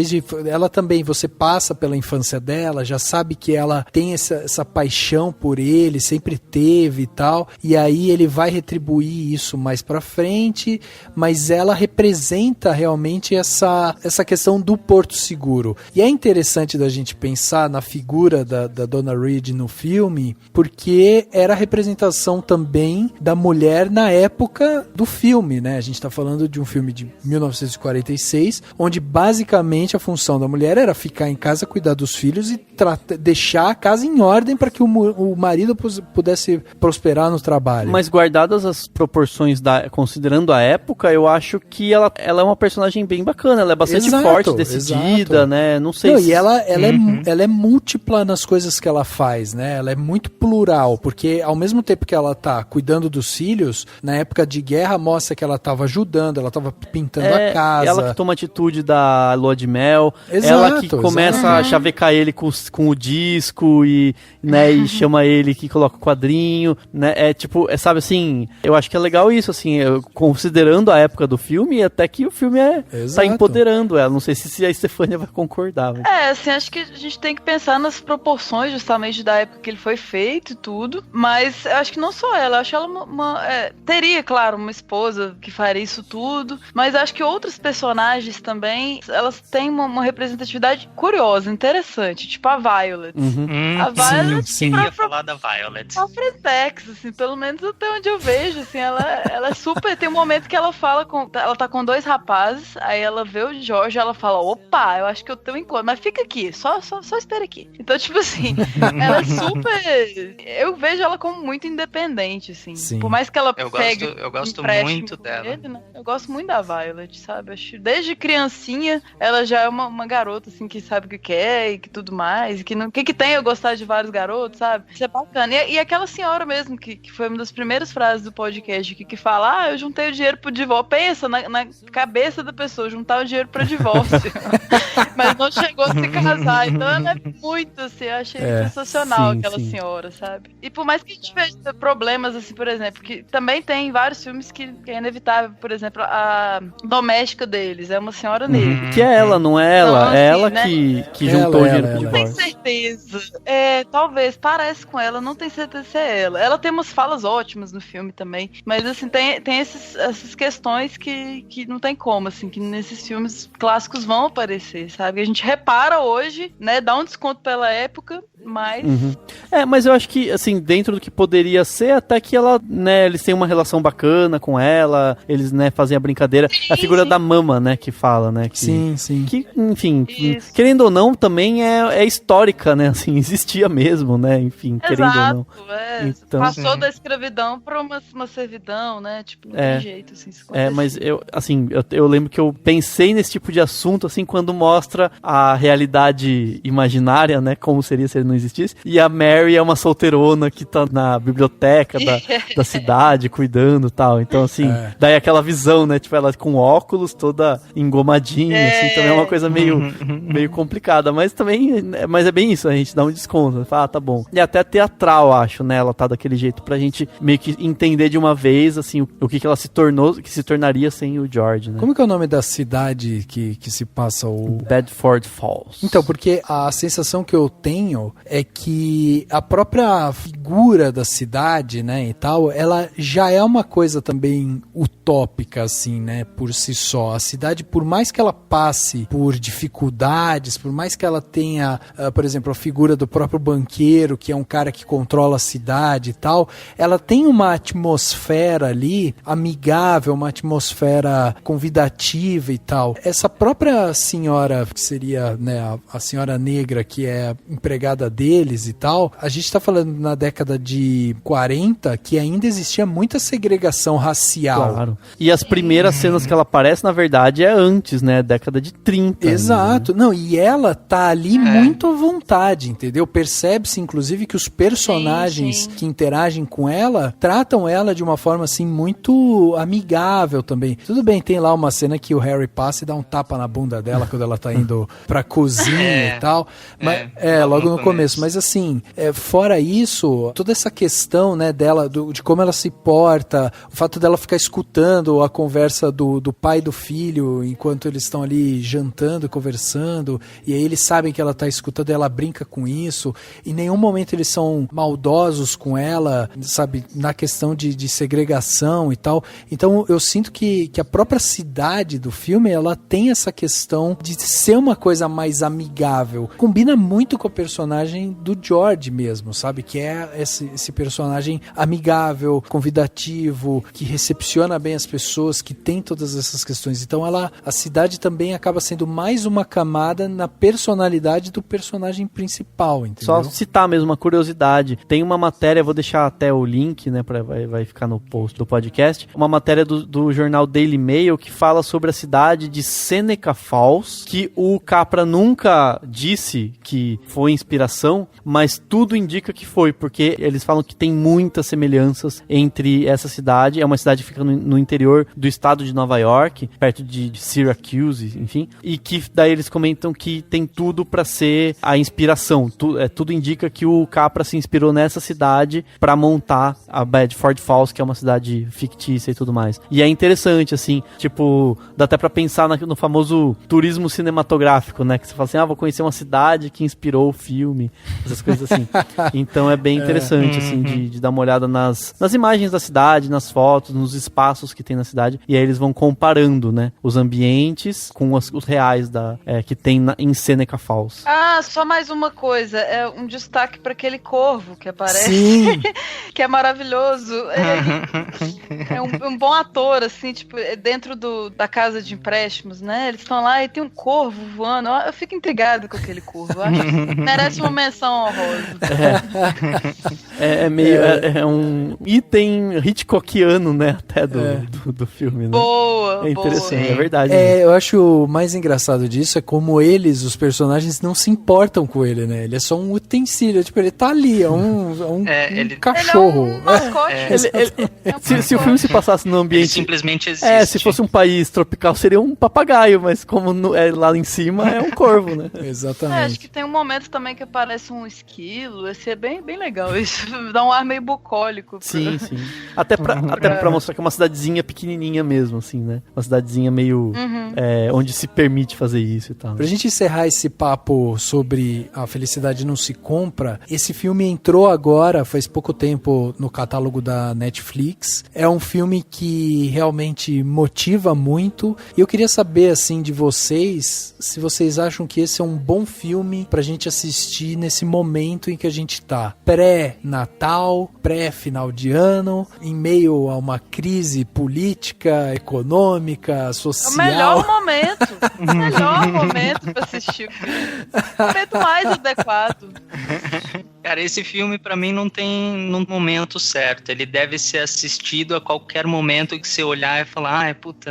ela também, você passa pela infância dela, já sabe que ela tem essa paixão por ele, sempre teve e tal, e aí ele vai retribuir isso mais pra frente, mas ela representa realmente essa questão do porto seguro. E é interessante da gente pensar na figura da Donna Reed no filme, porque era a representação também da mulher na época do filme, né? A gente tá falando de um filme de 1946, onde basicamente a função da mulher era ficar em casa, cuidar dos filhos e deixar a casa em ordem para que o marido pudesse prosperar no trabalho. Mas guardadas as proporções, considerando a época, eu acho que ela é uma personagem bem bacana, ela é bastante forte, decidida, né? Não sei se... E ela é múltipla nas coisas que ela faz, né? Ela é muito plural, porque ao mesmo tempo que ela tá cuidando dos filhos, na época de guerra mostra que ela tava ajudando, ela tava pintando a casa. Ela que toma atitude da lua de mel, ela que começa a chavecar ele com o disco e, né, e chama ele que coloca o quadrinho, né? Sabe assim, eu acho que é legal isso, assim, considerando a época do filme, até que o filme tá empoderando ela. Não sei se a Estefânia vai concordar. Mas... assim, acho que a gente tem que pensar nas proporções justamente da época que ele foi feito e tudo, mas eu acho que não só ela, eu acho ela teria, claro, uma esposa que faria isso tudo, mas acho que outros personagens também, elas têm uma representatividade curiosa, interessante, tipo a Violet. A Violet, sim. Eu ia falar da Violet. A Fretex, assim, pelo menos até onde eu vejo, assim, ela é super, tem um momento que ela fala ela tá com dois rapazes, aí ela vê o Jorge, ela fala, opa, eu acho que eu tenho um encontro, mas fica aqui, só espera aqui. Então, tipo assim, ela é super, eu vejo ela como muito independente, assim. Sim. Por mais que ela eu gosto muito dela. Ele, né? Eu gosto muito da Violet, sabe? Acho, desde criancinha, ela já é uma garota, assim, que sabe o que quer e que tudo mais, e que o que tem eu gostar de vários garotos, sabe? Isso é bacana. E aquela senhora mesmo, que foi uma das primeiras frases do podcast, que fala, eu juntei o dinheiro pro divórcio. Pensa na cabeça da pessoa, juntar o dinheiro pra divórcio. Mas não chegou a se casar. Então ela é muito, assim, eu achei sensacional aquela senhora, sabe? E por mais que a gente veja problemas, assim, por exemplo, que também tem vários filmes que é inevitável, por exemplo, a doméstica deles é uma senhora negra. Que é ela, não é ela? Então, assim, é ela, né? que juntou o dinheiro pro divórcio. Não tenho certeza. Talvez, parece com ela, não tenho certeza se é ela. Ela tem umas falas ótimas no filme também, mas assim, tem essas questões que não tem como, assim, que nesses filmes clássicos vão aparecer, sabe? A gente repara hoje, né, dá um desconto pela época, mas... Mas eu acho que, assim, dentro do que poderia ser, até que ela, né, eles têm uma relação bacana com ela, eles, né, fazem a brincadeira. A figura da mama, né, que fala, né? Sim. Que, enfim, querendo ou não, também é histórica, né, assim, existia mesmo, né, enfim, querendo ou não. Então, passou da escravidão pra uma servidão, né, tipo, não tem jeito, assim, isso mas eu lembro que eu pensei nesse tipo de assunto, assim, quando mostra a realidade imaginária, né, como seria se ele não existisse, e a Mary é uma solteirona que tá na biblioteca da cidade, cuidando e tal. Então, assim, daí aquela visão, né? Tipo, ela com óculos, toda engomadinha, assim, também é uma coisa meio complicada. Mas é bem isso, a gente dá um desconto. Fala, tá bom. E até teatral, acho, né? Ela tá daquele jeito pra gente meio que entender de uma vez, assim, o que ela se tornou, que se tornaria sem o George, né? Como que é o nome da cidade que se passa o... Bedford Falls. Então, porque a sensação que eu tenho é que a própria figura da cidade, né, e tal, ela já é uma coisa também utópica, assim, né, por si só. A cidade, por mais que ela passe por dificuldades, por mais que ela tenha, por exemplo, a figura do próprio banqueiro, que é um cara que controla a cidade e tal, ela tem uma atmosfera ali amigável, uma atmosfera convidativa e tal. Essa própria senhora, que seria, né, a senhora negra, que é empregada deles e tal, a gente tá falando na década de 40 que ainda existia muita segregação racial. Claro. E as primeiras cenas que ela aparece, na verdade, é antes, né? Década de 30. Exato. Né? Não, e ela tá ali muito à vontade, entendeu? Percebe-se, inclusive, que os personagens que interagem com ela tratam ela de uma forma, assim, muito amigável também. Tudo bem, tem lá uma cena que o Harry passa e dá um tapa na bunda dela quando ela tá indo pra cozinha e tal. Mas, logo no começo. Mas, assim, fora isso, toda essa questão, né, dela, de como ela se porta, o fato dela ficar escutando a conversa do pai e do filho enquanto eles estão ali jantando, conversando, e aí eles sabem que ela tá escutando e ela brinca com isso. Em nenhum momento eles são maldosos com ela, sabe, na questão de segregação e tal. Então eu sinto que a própria cidade do filme, ela tem essa questão de ser uma coisa mais amigável. Combina muito com a personagem do George mesmo, sabe? Que é esse personagem amigável, convidativo, que recepciona bem as pessoas, que tem todas essas questões. Então a cidade também acaba sendo mais uma camada na personalidade do personagem principal, entendeu? Só citar mesmo uma curiosidade. Tem uma matéria, vou deixar até o link, né, vai ficar no post do podcast, uma matéria do jornal Daily Mail que fala sobre a cidade de Seneca Falls, que o Capra nunca disse que foi inspiração, mas tudo indica que foi, porque eles falam que tem muitas semelhanças entre essa cidade, é uma cidade que fica no interior do estado de Nova York, perto de Syracuse, enfim, e que daí eles comentam que tem tudo pra ser a inspiração, tudo indica que o Capra se inspirou nessa cidade pra montar a Bedford Falls, que é uma cidade fictícia e tudo mais. E é interessante, assim, tipo, dá até pra pensar no famoso turismo cinematográfico, né, que você fala assim, vou conhecer uma cidade que inspirou o filme, essas coisas assim. Então é bem interessante, assim, de dar uma olhada nas imagens da cidade, nas fotos, nos espaços que tem na cidade, e aí eles vão comparando, né, os ambientes com os reais que tem em Seneca Falls. Só mais uma coisa, um destaque para aquele corvo que aparece. Sim. Que é maravilhoso. É um bom ator, assim, tipo, dentro da casa de empréstimos, né? Eles estão lá e tem um corvo voando. Eu fico intrigado com aquele corvo. Acho que merece uma menção honrosa. É um item Hitchcockiano, né? Até do filme, né? Boa, é interessante, boa. é verdade. Eu acho mais engraçado disso é como os personagens, não se importam com ele, né? Ele é só um utensílio, tipo, ele tá ali, é um cachorro. Ele é um mascote. Se o filme se passasse num ambiente... Ele simplesmente existe. Se fosse um país tropical, seria um papagaio, mas como é lá em cima, é um corvo, né? Exatamente. Acho que tem um momento também que aparece um esquilo, esse é bem, bem legal, isso dá um ar meio bucólico. Sim. Até pra mostrar que é uma cidadezinha pequenininha mesmo, assim, né? Uma cidadezinha meio... onde se permite fazer isso e tal. Pra gente encerrar esse papo sobre a felicidade não se compra, esse filme entrou agora, faz pouco tempo, no catálogo da Netflix. É um filme que realmente motiva muito. E eu queria saber, assim, de vocês, se vocês acham que esse é um bom filme pra gente assistir nesse momento em que a gente tá. Pré-Natal, pré-final de ano, em meio a uma crise política, econômica, social. É o melhor momento pra assistir o filme. O momento mais adequado. Cara, esse filme pra mim não tem um momento certo. Ele deve ser assistido a qualquer momento que você olhar e falar, puta,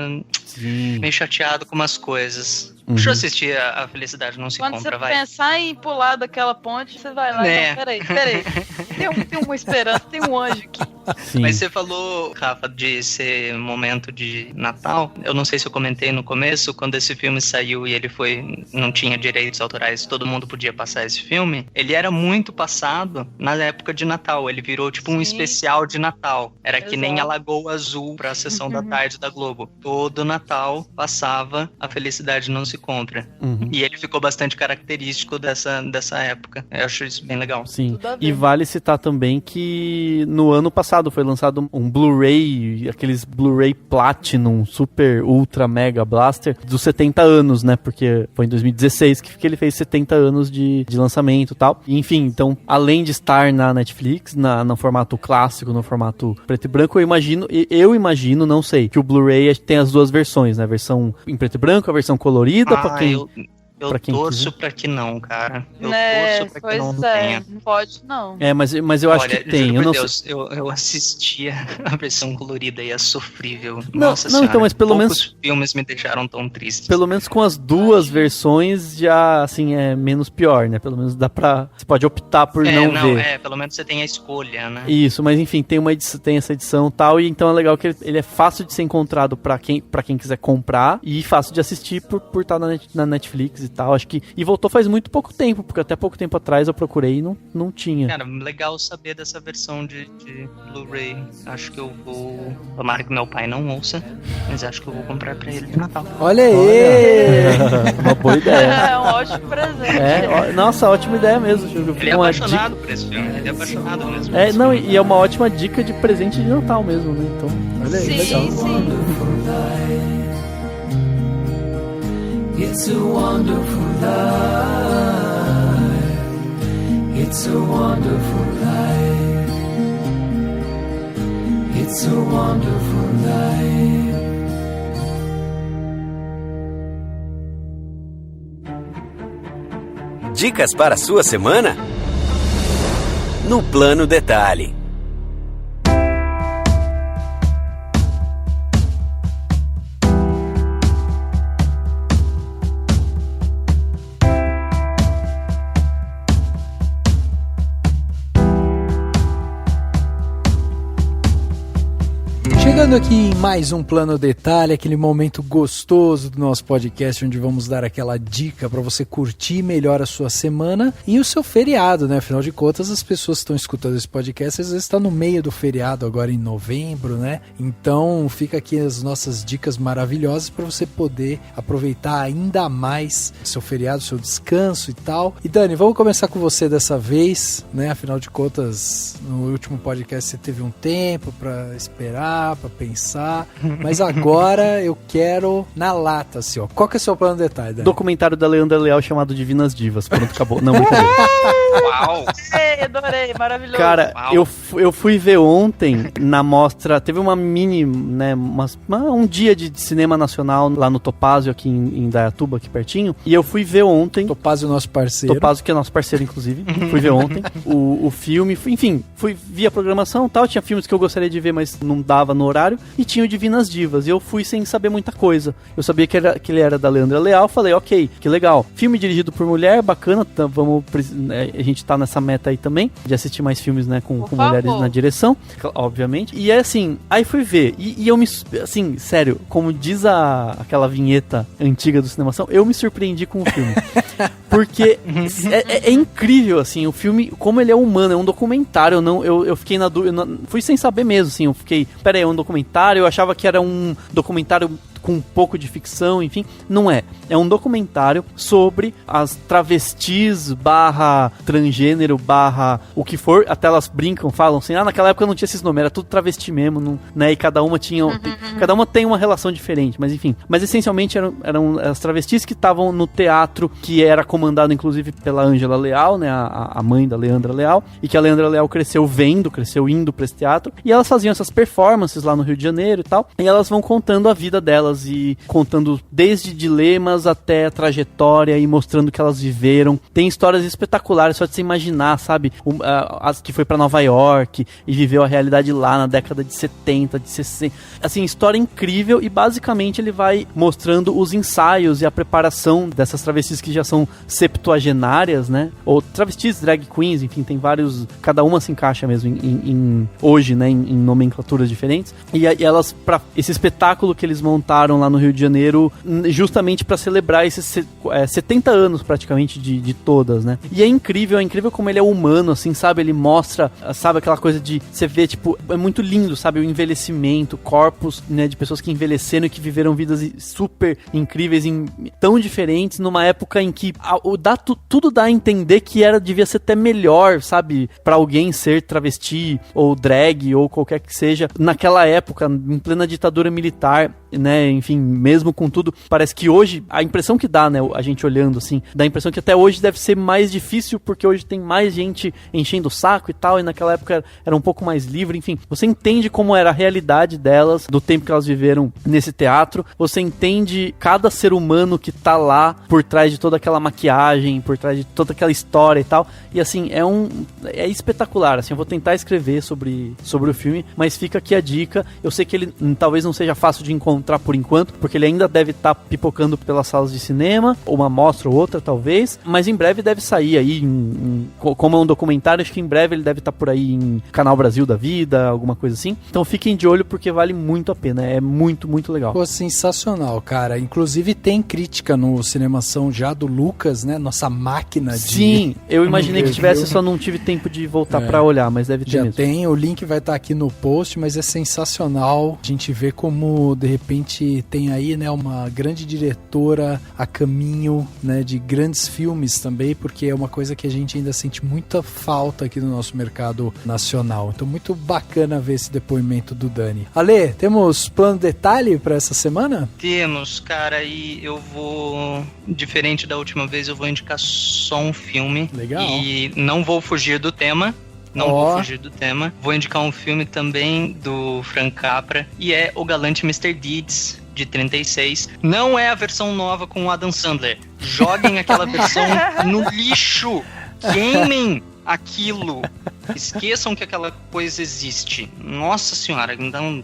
meio chateado com umas coisas. Deixa eu assistir a Felicidade Não Se Compra, vai. Quando você pensar em pular daquela ponte, você vai lá e fala, peraí. Tem uma esperança, tem um anjo aqui. Sim. Mas você falou, Rafa, de ser momento de Natal. Eu não sei se eu comentei no começo, quando esse filme saiu e ele não tinha direitos autorais, todo mundo podia passar esse filme. Ele era muito passado na época de Natal. Ele virou tipo um especial de Natal. Era que nem a Lagoa Azul pra sessão da tarde da Globo. Todo Natal passava a Felicidade Não Se Compra. E ele ficou bastante característico dessa época. Eu acho isso bem legal. Sim. E vale citar também que no ano passado foi lançado um Blu-ray, aqueles Blu-ray Platinum, Super, Ultra, Mega Blaster, dos 70 anos, né? Porque foi em 2016 que ele fez 70 anos de lançamento e tal. E, enfim, então, além de estar na Netflix, no formato clássico, no formato preto e branco, eu imagino, não sei, que o Blu-ray tem as duas versões, né? A versão em preto e branco, a versão colorida, pra quem... Eu torço pra que não, cara. Eu torço pra que não tenha. Não pode, não. Mas eu acho que tem. Eu assistia a versão colorida e é sofrível. Não, Nossa senhora, então, mas pelo menos... Poucos filmes me deixaram tão tristes. Pelo menos com as duas versões já, assim, é menos pior, né? Pelo menos dá pra... Você pode optar por não ver. Pelo menos você tem a escolha, né? Isso, mas enfim, tem essa edição e tal, e então é legal que ele é fácil de ser encontrado pra quem quiser comprar e fácil de assistir por estar na Netflix e tal, acho que... E voltou faz muito pouco tempo, porque até pouco tempo atrás eu procurei e não tinha. Cara, legal saber dessa versão de Blu-ray. Acho que eu vou... Tomara que meu pai não ouça, mas acho que eu vou comprar pra ele de Natal. Olha aí! Uma boa ideia. É um ótimo presente. Nossa, ótima ideia mesmo. Ele é apaixonado por esse filme, ele é apaixonado mesmo. E é uma ótima dica de presente de Natal mesmo, né? Então, olha aí, legal. Sim. It's a wonderful life. It's a wonderful life. It's a wonderful life. Dicas para a sua semana? No Plano Detalhe. Chegando aqui em mais um Plano Detalhe, aquele momento gostoso do nosso podcast, onde vamos dar aquela dica para você curtir melhor a sua semana e o seu feriado, né? Afinal de contas, as pessoas que estão escutando esse podcast, às vezes está no meio do feriado agora em novembro, né? Então fica aqui as nossas dicas maravilhosas para você poder aproveitar ainda mais seu feriado, seu descanso e tal. E Dani, vamos começar com você dessa vez, né? Afinal de contas, no último podcast você teve um tempo para esperar, para pensar, mas agora eu quero na lata, assim, ó. Qual que é o seu plano de detalhe, Dani? Documentário da Leandra Leal chamado Divinas Divas. Pronto, acabou. Não, brincadeira. Uau! Adorei, maravilhoso. Cara, eu fui ver ontem na mostra, teve uma mini, né, um dia de cinema nacional lá no Topázio, aqui em Indaiatuba, aqui pertinho, e eu fui ver ontem... Topázio, nosso parceiro. Topázio, que é nosso parceiro, inclusive. Fui ver ontem o filme, enfim, fui ver a programação e tal, tinha filmes que eu gostaria de ver, mas não dava no horário, e tinha o Divinas Divas, e eu fui sem saber muita coisa. Eu sabia que ele era da Leandra Leal, falei, ok, que legal. Filme dirigido por mulher, bacana, a gente tá nessa meta aí também, de assistir mais filmes, né, com mulheres na direção, obviamente. E é assim, aí fui ver, e eu me, assim, sério, como diz aquela vinheta antiga do Cinemação, eu me surpreendi com o filme. Porque é incrível, assim, o filme, como ele é humano, é um documentário, eu fiquei na dúvida, fui sem saber mesmo, assim, eu fiquei, peraí, é um documentário, eu achava que era um documentário com um pouco de ficção, enfim, não é. É um documentário sobre as travestis / transgênero / o que for, até elas brincam, falam assim, naquela época não tinha esses nomes, era tudo travesti mesmo, não, né, e cada uma tem uma relação diferente, mas enfim. Mas essencialmente eram as travestis que estavam no teatro, que era comandado inclusive pela Ângela Leal, né, a mãe da Leandra Leal, e que a Leandra Leal cresceu indo pra esse teatro, e elas faziam essas performances lá no Rio de Janeiro e tal, e elas vão contando a vida delas delas e contando desde dilemas até a trajetória e mostrando que elas viveram. Tem histórias espetaculares, só de você imaginar, sabe? As que foi pra Nova York e viveu a realidade lá na década de 70, de 60. Assim, história incrível, e basicamente ele vai mostrando os ensaios e a preparação dessas travestis que já são septuagenárias, né? Ou travestis, drag queens, enfim, tem vários, cada uma se encaixa mesmo hoje, né? Em nomenclaturas diferentes. E elas, pra esse espetáculo que eles montaram lá no Rio de Janeiro, justamente para celebrar esses 70 anos praticamente de todas, né? E é incrível como ele é humano, assim, sabe? Ele mostra, sabe, aquela coisa de você ver, tipo, é muito lindo, sabe? O envelhecimento, corpos, né, de pessoas que envelheceram e que viveram vidas super incríveis, tão diferentes, numa época em que tudo dá a entender que devia ser até melhor, sabe? Pra alguém ser travesti, ou drag, ou qualquer que seja, naquela época, em plena ditadura militar, né? Enfim, mesmo com tudo, parece que hoje, a impressão que dá, né? A gente olhando, assim, dá a impressão que até hoje deve ser mais difícil, porque hoje tem mais gente enchendo o saco e tal, e naquela época era um pouco mais livre, enfim. Você entende como era a realidade delas, do tempo que elas viveram nesse teatro, você entende cada ser humano que tá lá, por trás de toda aquela maquiagem, por trás de toda aquela história e tal, e assim, é espetacular, assim, eu vou tentar escrever sobre o filme, mas fica aqui a dica. Eu sei que ele talvez não seja fácil de encontrar por enquanto, porque ele ainda deve estar pipocando pelas salas de cinema, ou uma mostra ou outra talvez, mas em breve deve sair aí, como é um documentário, acho que em breve ele deve estar por aí em Canal Brasil da Vida, alguma coisa assim. Então fiquem de olho, porque vale muito a pena, é muito, muito legal. Pô, sensacional, cara. Inclusive tem crítica no Cinemação já do Lucas, né? Nossa máquina de... Sim, eu imaginei que tivesse, só não tive tempo de voltar pra olhar, mas deve ter já mesmo. Tem, o link vai estar aqui no post, mas é sensacional. A gente vê como, de repente, tem aí, né, uma grande diretora a caminho, né, de grandes filmes também, porque é uma coisa que a gente ainda sente muita falta aqui no nosso mercado nacional. Então, muito bacana ver esse depoimento do Dani. Ale, temos plano detalhe para essa semana? Temos, cara, e eu vou, diferente da última vez, eu vou indicar só um filme. Legal. E não vou fugir do tema. Vou fugir do tema. Vou indicar um filme também do Frank Capra, e é O Galante Mr. Deeds, de 36. Não é a versão nova com o Adam Sandler. Joguem aquela versão no lixo. Queimem aquilo. Esqueçam que aquela coisa existe. Nossa senhora, então...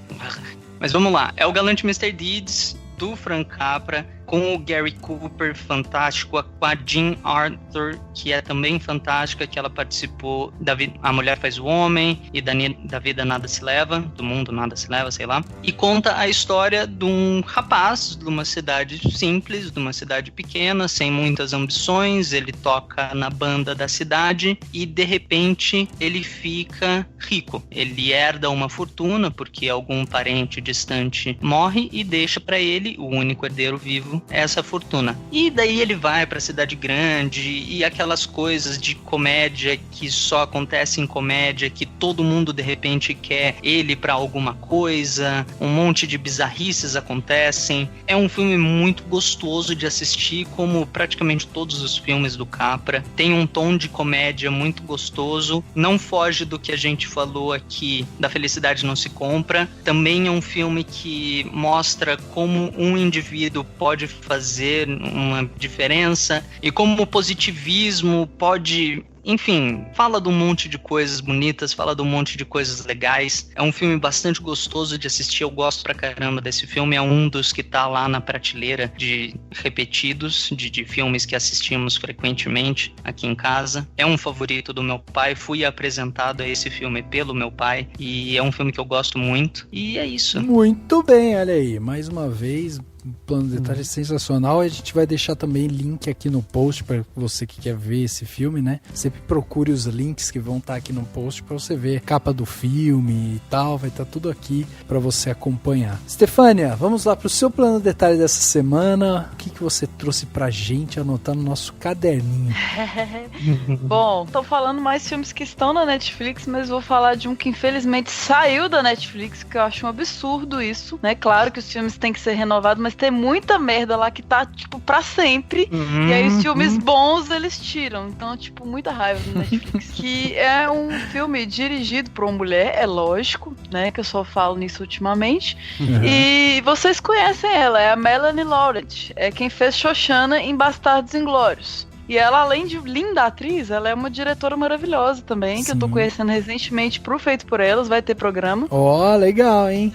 Mas vamos lá. É O Galante Mr. Deeds, do Frank Capra, com o Gary Cooper, fantástico, com a Jean Arthur, que é também fantástica, que ela participou da A Mulher Faz o Homem e da Vida Nada Se Leva, do Mundo Nada Se Leva, sei lá, e conta a história de um rapaz de uma cidade simples, de uma cidade pequena, sem muitas ambições. Ele toca na banda da cidade e de repente ele fica rico. Ele herda uma fortuna porque algum parente distante morre e deixa para ele, o único herdeiro vivo, essa fortuna. E daí ele vai pra cidade grande e aquelas coisas de comédia que só acontecem em comédia, que todo mundo de repente quer ele pra alguma coisa, um monte de bizarrices acontecem. É um filme muito gostoso de assistir, como praticamente todos os filmes do Capra. Tem um tom de comédia muito gostoso, não foge do que a gente falou aqui da Felicidade Não Se Compra. Também é um filme que mostra como um indivíduo pode fazer uma diferença e como o positivismo pode... Enfim, fala de um monte de coisas bonitas, fala de um monte de coisas legais. É um filme bastante gostoso de assistir, eu gosto pra caramba desse filme. É um dos que tá lá na prateleira de repetidos, de filmes que assistimos frequentemente aqui em casa. É um favorito do meu pai, fui apresentado a esse filme pelo meu pai, e é um filme que eu gosto muito, e é isso. Muito bem, olha aí, mais uma vez... Um plano de detalhe sensacional. A gente vai deixar também link aqui no post para você que quer ver esse filme, né? Sempre procure os links que vão estar aqui no post para você ver a capa do filme e tal. Vai estar tudo aqui para você acompanhar. Stefânia, vamos lá pro seu plano de detalhe dessa semana. O que você trouxe pra gente anotar no nosso caderninho? Bom, tô falando mais filmes que estão na Netflix, mas vou falar de um que infelizmente saiu da Netflix, que eu acho um absurdo isso, né? Claro que os filmes têm que ser renovados, mas mas tem muita merda lá que tá, tipo, pra sempre. E aí os filmes bons eles tiram. Então, tipo, muita raiva do Netflix. Que é um filme dirigido por uma mulher, é lógico, né? Que eu só falo nisso ultimamente. E vocês conhecem ela, é a Melanie Laurent. É quem fez Xoxana em Bastardos Inglórios. E ela, além de linda atriz, ela é uma diretora maravilhosa também, que eu tô conhecendo recentemente pro Feito por Elas, vai ter programa. Ó, legal, hein?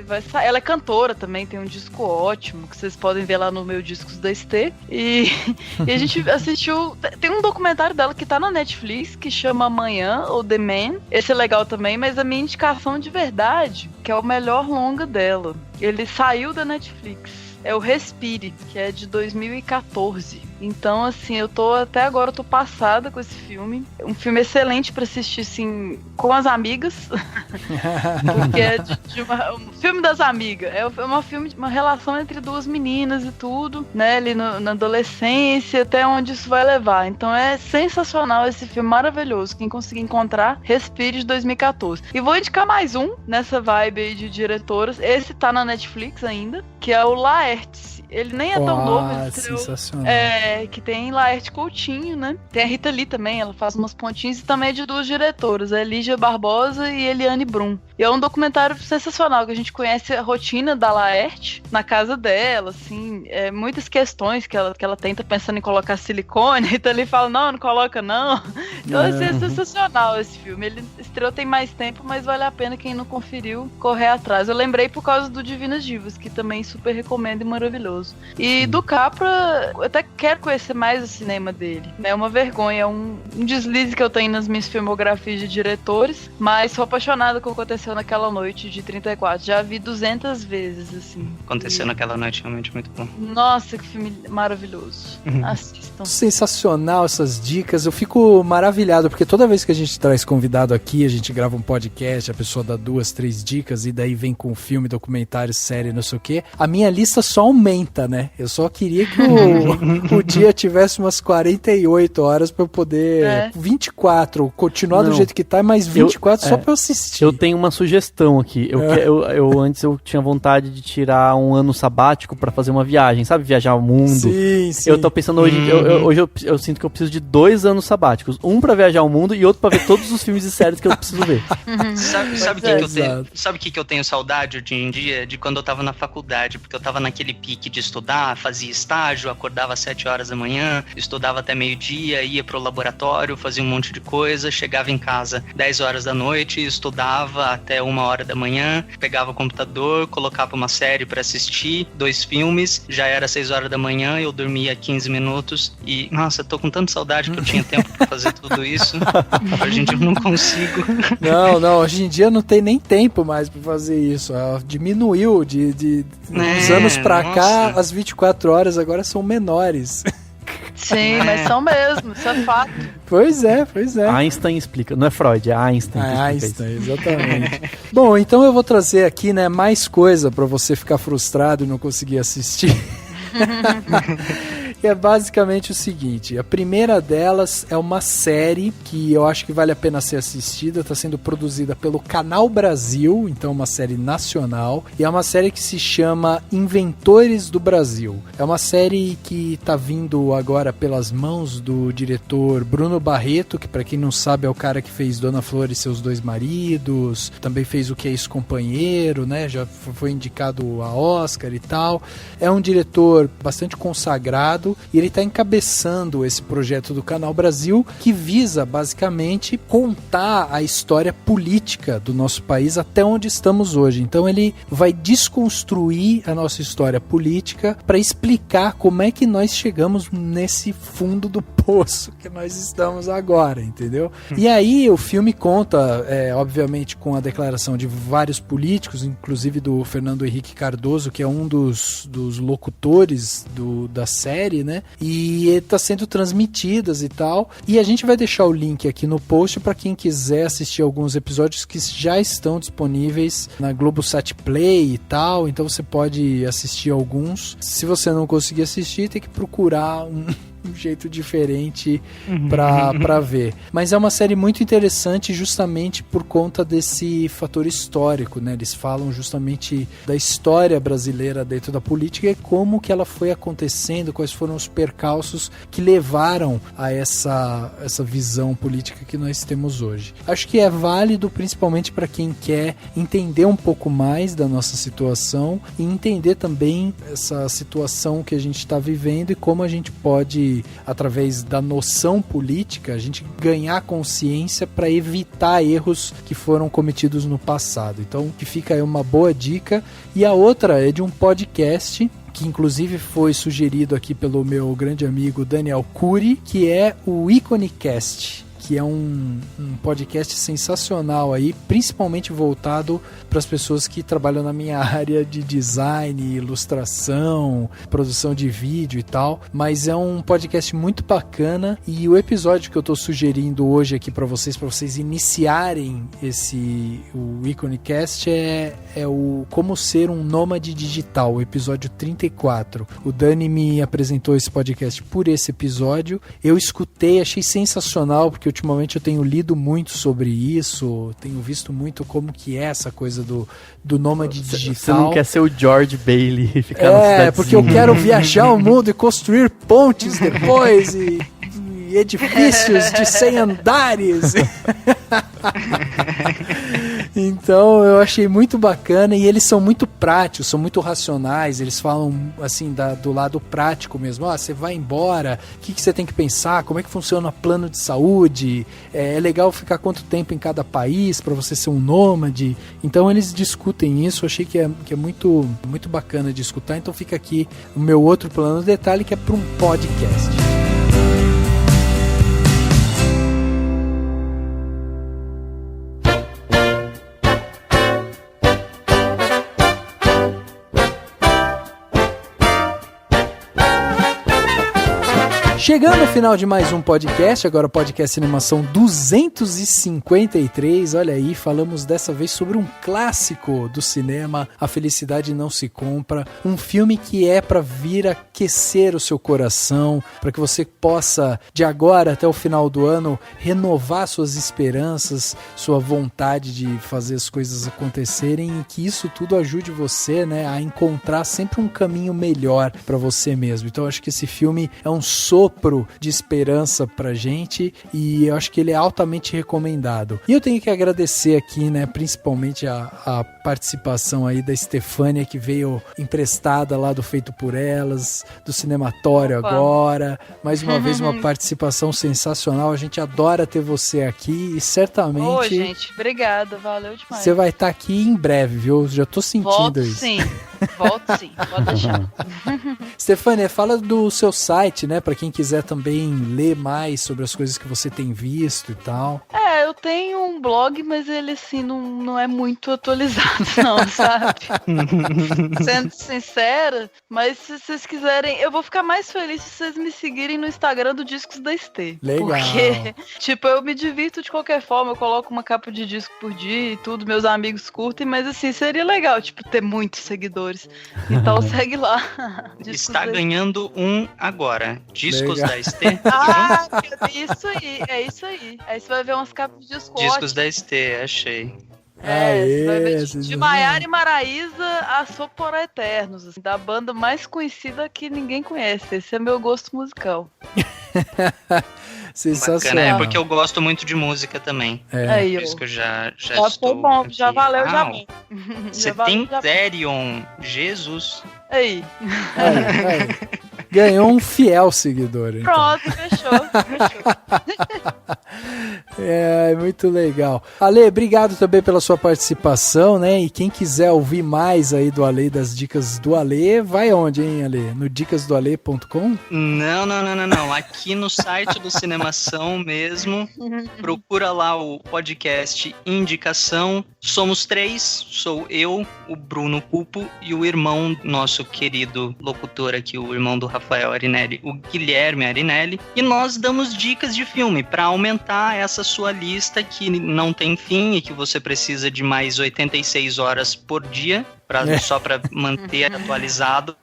Vai sair. Ela é cantora também, tem um disco ótimo, que vocês podem ver lá no meu Discos da ST. E a gente assistiu, tem um documentário dela que tá na Netflix, que chama Amanhã, ou The Man. Esse é legal também, mas a minha indicação de verdade, que é o melhor longa dela. Ele saiu da Netflix. É o Respire, que é de 2014. Então, assim, até agora eu tô passada com esse filme. Um filme excelente pra assistir, assim, com as amigas. Porque é um filme das amigas. É uma relação entre duas meninas e tudo, né? Ali na adolescência, até onde isso vai levar. Então é sensacional esse filme, maravilhoso. Quem conseguir encontrar, Respire, de 2014. E vou indicar mais um, nessa vibe aí de diretoras. Esse tá na Netflix ainda, que é o Laertes. Ele nem é tão novo, ele estreou, sensacional. Que tem Laerte Coutinho, né? Tem a Rita Lee também, ela faz umas pontinhas, e também é de duas diretoras, a Lígia Barbosa e Eliane Brum. E é um documentário sensacional, que a gente conhece a rotina da Laerte na casa dela, assim, muitas questões que ela tenta pensando em colocar silicone, a Rita Lee fala, não coloca não. Então assim, é sensacional esse filme. Ele estreou tem mais tempo, mas vale a pena quem não conferiu correr atrás. Eu lembrei por causa do Divinas Divas, que também super recomendo e maravilhoso. E do Capra, eu até quero conhecer mais o cinema dele. É uma vergonha, um deslize que eu tenho nas minhas filmografias de diretores, mas sou apaixonada com o que aconteceu naquela noite de 34. Já vi 200 vezes, assim. Aconteceu naquela noite, realmente muito bom. Nossa, que filme maravilhoso. Assistam. Sensacional essas dicas. Eu fico maravilhado, porque toda vez que a gente traz convidado aqui, a gente grava um podcast, a pessoa dá 2, 3 dicas e daí vem com filme, documentário, série, não sei o quê. A minha lista só aumenta, né? Eu só queria que o dia tivesse umas 48 horas pra eu poder... 24, continuar do jeito que tá, mas 24 só pra eu assistir. Eu tenho uma sugestão aqui. Antes eu tinha vontade de tirar um ano sabático pra fazer uma viagem, sabe? Viajar ao mundo. Sim. Eu tô pensando hoje eu sinto que eu preciso de 2 anos sabáticos. Um pra viajar ao mundo e outro pra ver todos os filmes e séries que eu preciso ver. Sabe o que eu tenho saudade hoje em dia? De quando eu tava na faculdade, porque eu tava naquele pique de estudar, fazia estágio, acordava às 7 horas da manhã, estudava até meio-dia, ia pro laboratório, fazia um monte de coisa, chegava em casa 10 horas da noite, estudava até 1 hora da manhã, pegava o computador, colocava uma série pra assistir, 2 filmes, já era 6 horas da manhã, eu dormia 15 minutos e, nossa, eu tô com tanta saudade que eu tinha tempo pra fazer tudo isso. Hoje em dia eu não consigo. Não, hoje em dia não tem nem tempo mais pra fazer isso. Diminuiu de uns anos pra cá, as 24 horas agora são menores. Sim, mas são mesmo, isso é fato. Pois é. Einstein explica, não é Freud, é Einstein. Einstein, exatamente. Bom, então eu vou trazer aqui, né, mais coisa pra você ficar frustrado e não conseguir assistir. E é basicamente o seguinte, a primeira delas é uma série que eu acho que vale a pena ser assistida, está sendo produzida pelo Canal Brasil, então uma série nacional, e é uma série que se chama Inventores do Brasil. É uma série que está vindo agora pelas mãos do diretor Bruno Barreto, que para quem não sabe é o cara que fez Dona Flor e Seus Dois Maridos, também fez O Que é Isso, Companheiro, né? Já foi indicado a Oscar e tal. É um diretor bastante consagrado, e ele está encabeçando esse projeto do Canal Brasil, que visa basicamente contar a história política do nosso país até onde estamos hoje. Então ele vai desconstruir a nossa história política para explicar como é que nós chegamos nesse fundo do poço que nós estamos agora, entendeu? E aí o filme conta, obviamente, com a declaração de vários políticos, inclusive do Fernando Henrique Cardoso, que é um dos locutores da série, né? E está sendo transmitidas e tal. E a gente vai deixar o link aqui no post para quem quiser assistir alguns episódios que já estão disponíveis na Globosat Play e tal. Então você pode assistir alguns. Se você não conseguir assistir, tem que procurar jeito diferente pra ver. Mas é uma série muito interessante justamente por conta desse fator histórico, né? Eles falam justamente da história brasileira dentro da política e como que ela foi acontecendo, quais foram os percalços que levaram a essa visão política que nós temos hoje. Acho que é válido principalmente para quem quer entender um pouco mais da nossa situação e entender também essa situação que a gente está vivendo e como a gente pode, através da noção política, a gente ganhar consciência para evitar erros que foram cometidos no passado. Então, que fica aí uma boa dica. E a outra é de um podcast que inclusive foi sugerido aqui pelo meu grande amigo Daniel Cury, que é o Iconicast, que é um podcast sensacional aí, principalmente voltado para as pessoas que trabalham na minha área de design, ilustração, produção de vídeo e tal, mas é um podcast muito bacana e o episódio que eu estou sugerindo hoje aqui para vocês iniciarem o Iconicast é o Como Ser um Nômade Digital, o episódio 34. O Dani me apresentou esse podcast por esse episódio, eu escutei, achei sensacional, porque ultimamente eu tenho lido muito sobre isso, tenho visto muito como que é essa coisa do nômade digital. Você não quer ser o George Bailey e ficar na cidadezinha. Porque eu quero viajar o mundo e construir pontes depois e edifícios de 100 andares. Então eu achei muito bacana e eles são muito práticos, são muito racionais, eles falam assim do lado prático mesmo, você vai embora, o que você tem que pensar, como é que funciona o plano de saúde, é legal ficar quanto tempo em cada país para você ser um nômade. Então eles discutem isso, eu achei que é muito, muito bacana de escutar. Então fica aqui o meu outro plano de detalhe, que é para um podcast. Chegando ao final de mais um podcast, agora o podcast Animação 253, olha aí, falamos dessa vez sobre um clássico do cinema, A Felicidade Não Se Compra, um filme que é para vir aquecer o seu coração, para que você possa, de agora até o final do ano, renovar suas esperanças, sua vontade de fazer as coisas acontecerem e que isso tudo ajude você, né, a encontrar sempre um caminho melhor para você mesmo. Então eu acho que esse filme é um sopro de esperança pra gente e eu acho que ele é altamente recomendado. E eu tenho que agradecer aqui, né, principalmente a participação aí da Estefânia, que veio emprestada lá do Feito por Elas, do Cinematório. Opa. Agora. Mais uma vez uma participação sensacional, a gente adora ter você aqui e certamente... Ô, gente, obrigada, valeu demais. Você vai estar aqui em breve, viu? Já tô sentindo isso. Volto sim, pode deixar. Estefânia, fala do seu site, né, pra quem quiser também ler mais sobre as coisas que você tem visto e tal. Eu tenho um blog, mas ele assim não é muito atualizado não, sabe? Sendo sincera, mas se vocês quiserem, eu vou ficar mais feliz se vocês me seguirem no Instagram do Discos da Estê. Legal. Porque, eu me divirto de qualquer forma, eu coloco uma capa de disco por dia e tudo, meus amigos curtem, mas assim, seria legal, ter muitos seguidores. Então segue lá. Está ganhando um agora. Discos da Estê. É isso aí. Aí você vai ver umas capas de disco. Discos da Estê, achei. Você vai ver de Maiara e Maraísa a Sopora Eternos, assim, da banda mais conhecida que ninguém conhece. Esse é meu gosto musical. Sensacional. Bacana, porque eu gosto muito de música também. Por isso que eu já estou bom, aqui. Já valeu, já. Você tem Therion, Jesus. Aí. Ganhou um fiel seguidor. Então. Pronto, fechou. Muito legal. Ale, obrigado também pela sua participação, né? E quem quiser ouvir mais aí do Ale, das dicas do Ale, vai onde, hein, Ale? No dicasdoale.com? Não. Aqui no site do Cinemação mesmo. Procura lá o podcast Indicação. Somos 3. Sou eu, o Bruno Pupo e o irmão, nosso querido locutor aqui, o irmão do Rafael Arinelli, o Guilherme Arinelli. E nós damos dicas de filme para aumentar essa sua lista que não tem fim e que você precisa de mais 86 horas por dia. só para manter atualizado,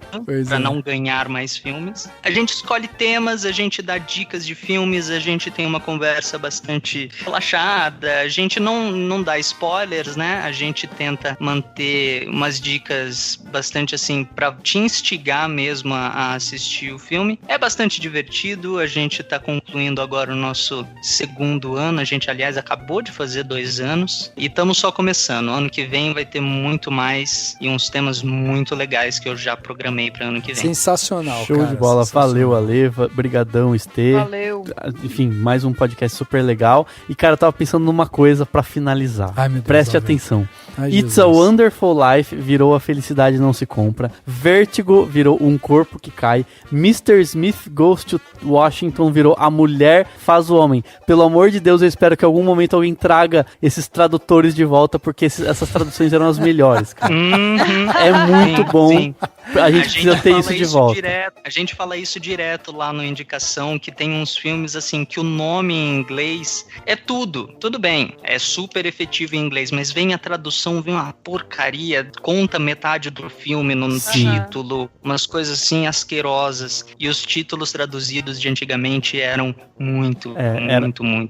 para não ganhar mais filmes. A gente escolhe temas, a gente dá dicas de filmes, a gente tem uma conversa bastante relaxada, a gente não dá spoilers, né? A gente tenta manter umas dicas bastante assim, para te instigar mesmo a assistir o filme. É bastante divertido, a gente tá concluindo agora o nosso segundo ano, a gente, aliás, acabou de fazer 2 anos e estamos só começando. Ano que vem vai ter muito mais e uns temas muito legais que eu já programei para ano que vem. Sensacional, Show de bola, valeu, Ale, brigadão, Estê. Valeu. Enfim, mais um podcast super legal. E, cara, eu tava pensando numa coisa pra finalizar. Ai, meu Deus, preste atenção. Ai, It's Jesus. a Wonderful Life virou A Felicidade Não Se Compra. Vertigo virou Um Corpo que Cai. Mr. Smith Goes to Washington virou A Mulher Faz o Homem. Pelo amor de Deus, eu espero que em algum momento alguém traga esses tradutores de volta, porque essas traduções eram as melhores, cara. É muito bom. Sim. A gente precisa ter isso de volta. A gente fala isso direto lá no Indicação, que tem uns filmes assim, que o nome em inglês é tudo bem, é super efetivo em inglês, mas vem a tradução, vem uma porcaria, conta metade do filme no título, umas coisas assim asquerosas, e os títulos traduzidos de antigamente eram muito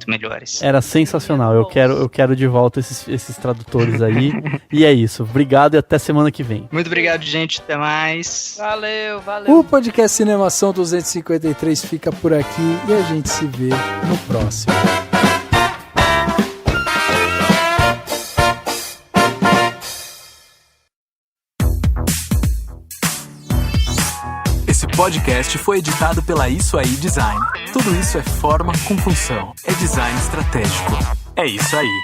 melhores. Era sensacional, eu quero de volta esses tradutores aí, e é isso, obrigado e até semana que vem. Muito obrigado, gente, até mais. Valeu. O podcast Cinemação 253 fica por aqui e a gente se vê no próximo. Esse podcast foi editado pela Isso Aí Design. Tudo isso é forma com função. É design estratégico. É isso aí.